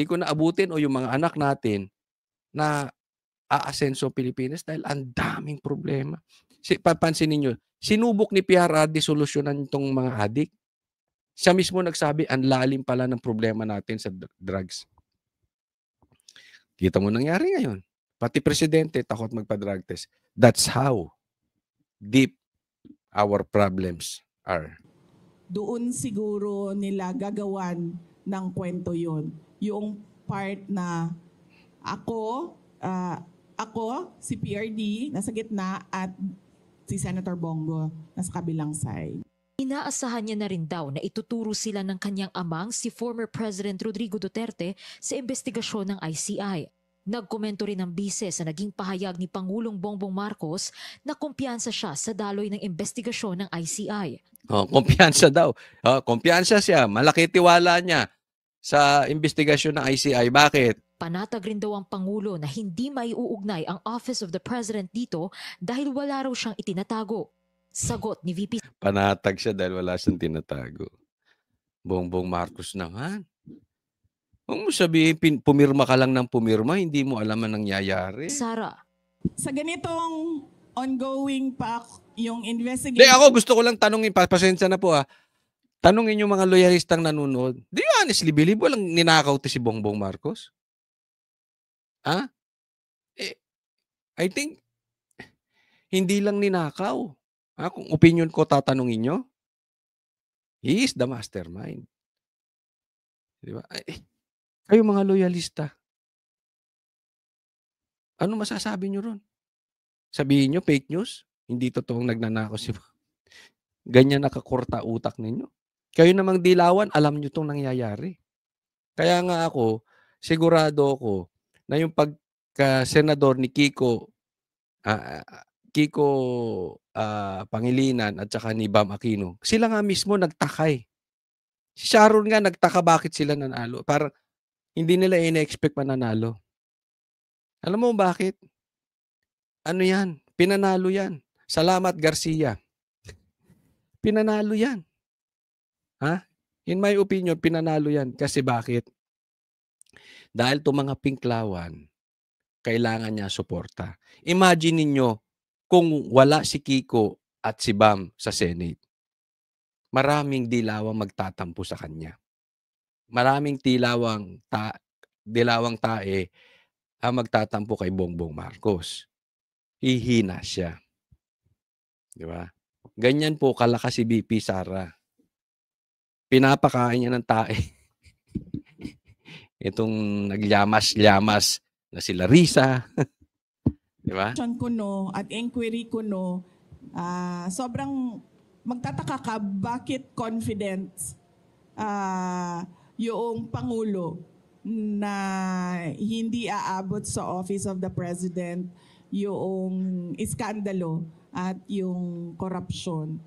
ko naabutin o yung mga anak natin na aasenso Pilipinas dahil ang daming problema. Papansinin nyo, sinubok ni PRRD solusyonan itong mga adik. Siya mismo nagsabi, ang lalim pala ng problema natin sa drugs. Kita mo nangyari ngayon. Pati presidente takot magpa-drug test. That's how deep our problems are. Doon siguro nila gagawan ng kwento yon. Yung part na ako, si PRD, nasa gitna, at si Senator Bongo, nasa kabilang side. Inaasahan niya na rin daw na ituturo sila ng kanyang amang si former President Rodrigo Duterte sa investigasyon ng ICI. Nagkomento rin ang bise sa naging pahayag ni Pangulong Bongbong Marcos na kumpiyansa siya sa daloy ng investigasyon ng ICI. Kumpiyansa daw. Kumpiyansa siya. Malaki tiwala niya sa investigasyon ng ICI. Bakit? Panatag rin daw ang Pangulo na hindi maiuugnay ang Office of the President dito dahil wala raw siyang itinatago. Sagot ni VP. Panatag siya dahil wala siyang tinatago. Bongbong Marcos naman. Huwag mo sabihin, pumirma ka lang ng pumirma, hindi mo alam ang nangyayari. Sara. Sa ganitong ongoing pa yung investigation. Ako gusto ko lang tanungin, pasensya na po tanungin yung mga loyalistang nanonood. Do you honestly believe walang ninakaw si Bongbong Marcos? I think, hindi lang ninakaw. Kung opinion ko tatanungin nyo, he is the mastermind. Di ba? Kayo mga loyalista, ano masasabi nyo ron? Sabihin nyo, fake news? Hindi totoong nagnanakaw si ganyan nakakurta utak ninyo. Kayo namang dilawan, alam nyo itong nangyayari. Kaya nga ako, sigurado ako na yung pagka-senador ni Kiko Pangilinan at saka ni Bam Aquino, sila nga mismo nagtakay. Si Sharon nga nagtaka bakit sila nanalo. Parang hindi nila ina-expect mananalo. Alam mo bakit? Ano yan? Pinanalo yan. Salamat Garcia. Pinanalo yan. In my opinion, pinanalo yan. Kasi bakit? Dahil itong mga pinklawan, kailangan niya suporta. Imagine ninyo kung wala si Kiko at si Bam sa Senate. Maraming dilawang magtatampo sa kanya. Maraming dilawang tae ang magtatampo kay Bongbong Marcos. Hihina siya. Di ba? Ganyan po kalakas si BP Sara. Pinapakain niya ng tae. Itong nagyamas-yamas na si Larissa. Di ba? At inquiry ko sobrang magtataka ka bakit confident yung Pangulo na hindi aabot sa Office of the President yung iskandalo at yung korupsyon.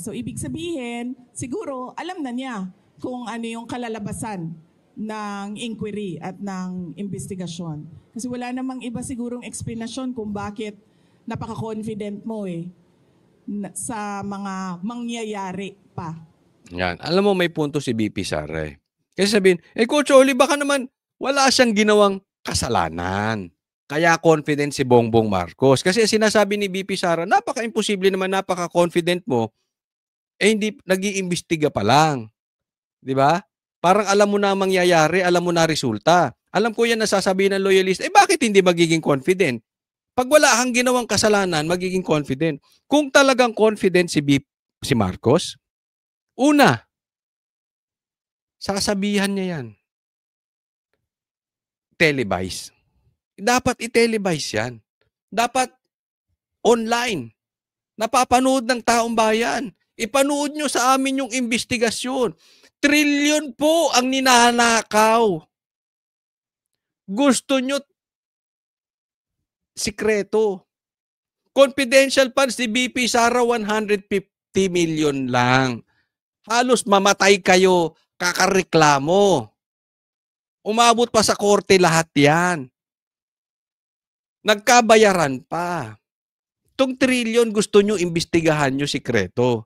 So ibig sabihin, siguro alam na niya kung ano yung kalalabasan ng inquiry at ng investigasyon. Kasi wala namang iba sigurong explanation kung bakit napaka-confident mo sa mga mangyayari pa. Yan. Alam mo, may punto si BP Sara eh. Kasi sabihin, Coach Oli, baka naman wala siyang ginawang kasalanan. Kaya confident si Bongbong Marcos. Kasi sinasabi ni BP Sara, napaka-imposible naman, napaka-confident mo, hindi nag-iimbestiga pa lang. Di ba? Parang alam mo na ang mangyayari, alam mo na resulta. Alam ko yan nasasabihin ng loyalist, bakit hindi magiging confident? Pag wala kang ginawang kasalanan, magiging confident. Kung talagang confident si Marcos, una, sasabihan niya yan. Televise. Dapat i-televise yan. Dapat online. Napapanood ng taong bayan. Ipanood nyo sa amin yung investigasyon. Trilyon po ang ninanakaw. Gusto nyo sikreto. Confidential funds ni BP Sara 150 million lang. Halos mamatay kayo kakareklamo. Umabot pa sa korte lahat yan. Nagkabayaran pa. Itong trilyon gusto nyo imbestigahan nyo sikreto.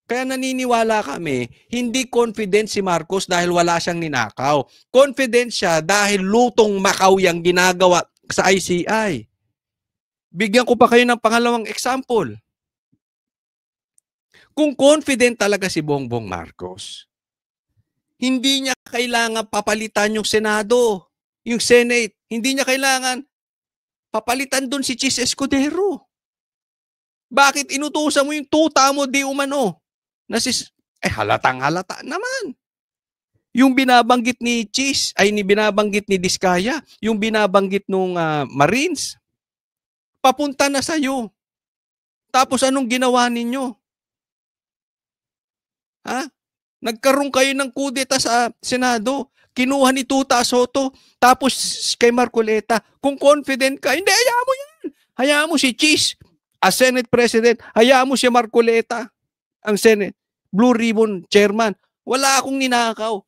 Kaya naniniwala kami, hindi confident si Marcos dahil wala siyang ninakaw. Confident siya dahil lutong Macau yung ginagawa sa ICI. Bigyan ko pa kayo ng pangalawang example. Kung confident talaga si Bongbong Marcos, hindi niya kailangan papalitan yung Senado, yung Senate. Hindi niya kailangan papalitan doon si Chis Escudero. Bakit inutusan mo yung tuta mo di umano? Halatang halata naman. Yung binabanggit ni Chis, binabanggit ni Diskaya, yung binabanggit nung Marines, papunta na sa'yo. Tapos anong ginawa ninyo? Nagkaroon kayo ng kudeta sa Senado, kinuha ni Tuta Soto, tapos kay Marcoleta. Kung confident ka, hindi, hayaan mo yan. Hayaan mo si Chis, as Senate President, hayaan mo si Marcoleta, ang Senate, Blue Ribbon Chairman. Wala akong ninakaw.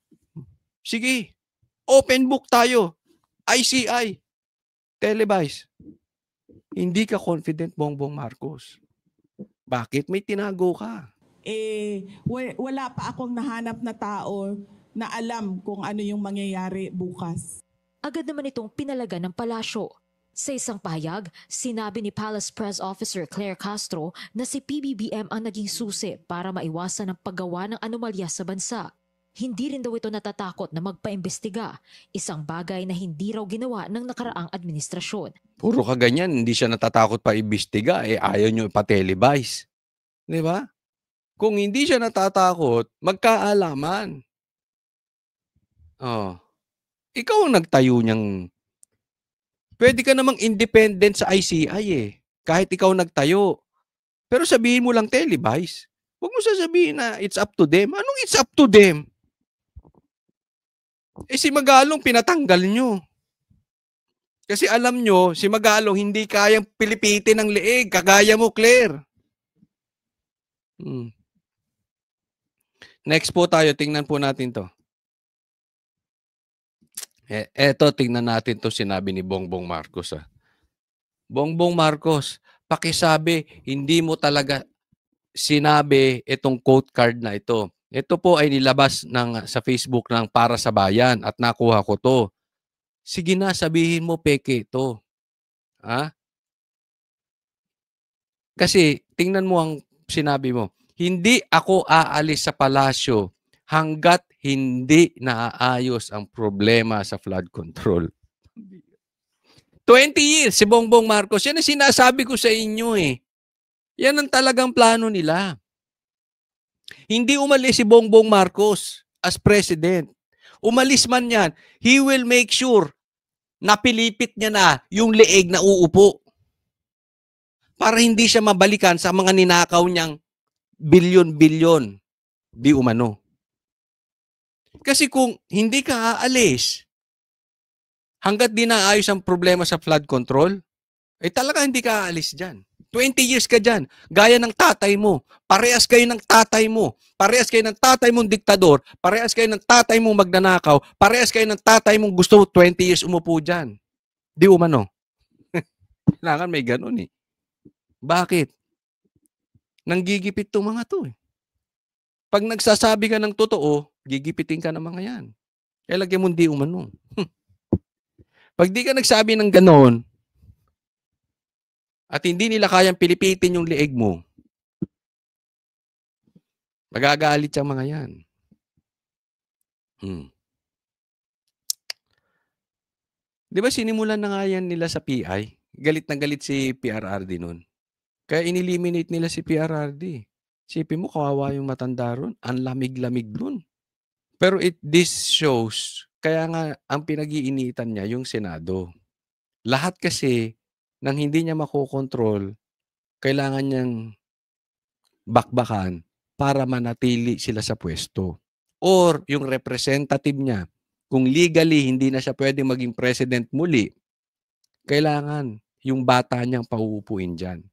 Sige, open book tayo. ICI, televise. Hindi ka confident, Bongbong Marcos. Bakit? May tinago ka. Wala pa akong nahanap na tao na alam kung ano yung mangyayari bukas. Agad naman itong pinalaga ng palasyo. Sa isang pahayag, sinabi ni Palace Press Officer Claire Castro na si PBBM ang naging susi para maiwasan ang paggawa ng anomalya sa bansa. Hindi rin daw ito natatakot na magpaimbestiga, isang bagay na hindi raw ginawa ng nakaraang administrasyon. Puro ka ganyan, hindi siya natatakot pa imbestiga, ayaw nyo ipa-televise. Di ba? Kung hindi siya natatakot, magkaalaman. Ikaw ang nagtayo niyang. Pwede ka namang independent sa ICI kahit ikaw nagtayo. Pero sabihin mo lang televise. Huwag mo sasabihin na it's up to them. Anong it's up to them? Si Magalong pinatanggal nyo. Kasi alam nyo, si Magalong hindi kayang pilipitin ng leeg. Kagaya mo, Claire. Next po tayo, tingnan po natin to. Eto, tingnan natin to sinabi ni Bongbong Marcos. Bongbong Marcos, pakisabi, hindi mo talaga sinabi itong quote card na ito. Ito po ay nilabas sa Facebook ng Para sa Bayan at nakuha ko to. Sige na, sabihin mo, peke ito. Kasi, tingnan mo ang sinabi mo. Hindi ako aalis sa palasyo hanggat hindi naaayos ang problema sa flood control. 20 years si Bongbong Marcos. Yan ang sinasabi ko sa inyo Yan ang talagang plano nila. Hindi umalis si Bongbong Marcos as president. Umalis man yan, he will make sure na pilipit niya na yung leeg na uupo. Para hindi siya mabalikan sa mga ninakaw niyang bilyon-bilyon di umano. Kasi kung hindi ka aalis, hanggat di naayos ang problema sa flood control, talaga hindi ka aalis dyan. 20 years ka dyan. Gaya ng tatay mo. Parehas kayo ng tatay mo. Parehas kayo ng tatay mong diktador. Parehas kayo ng tatay mong magnanakaw. Parehas kayo ng tatay mong gusto 20 years umupo dyan. Di umano. Kailangan may ganun eh. Bakit? Nanggigipit itong mga to eh. Pag nagsasabi ka ng totoo, gigipitin ka ng mga yan. Kaya lagyan mo di umano. Pag di ka nagsabi ng ganon, at hindi nila kayang pilipitin yung leeg mo, magagalit yung mga yan. Di ba sinimulan na nga yan nila sa PI? Galit na galit si PRRD nun. Kaya ineliminate nila si PRRD. Sipin mo, kawawa yung matanda ron. Ang lamig-lamig dun. Pero this shows, kaya nga ang pinag-iinitan niya yung Senado. Lahat kasi nang hindi niya makokontrol, kailangan niyang bakbakan para manatili sila sa pwesto. Or yung representative niya, kung legally hindi na siya pwedeng maging president muli, kailangan yung bata niyang pauupuin dyan.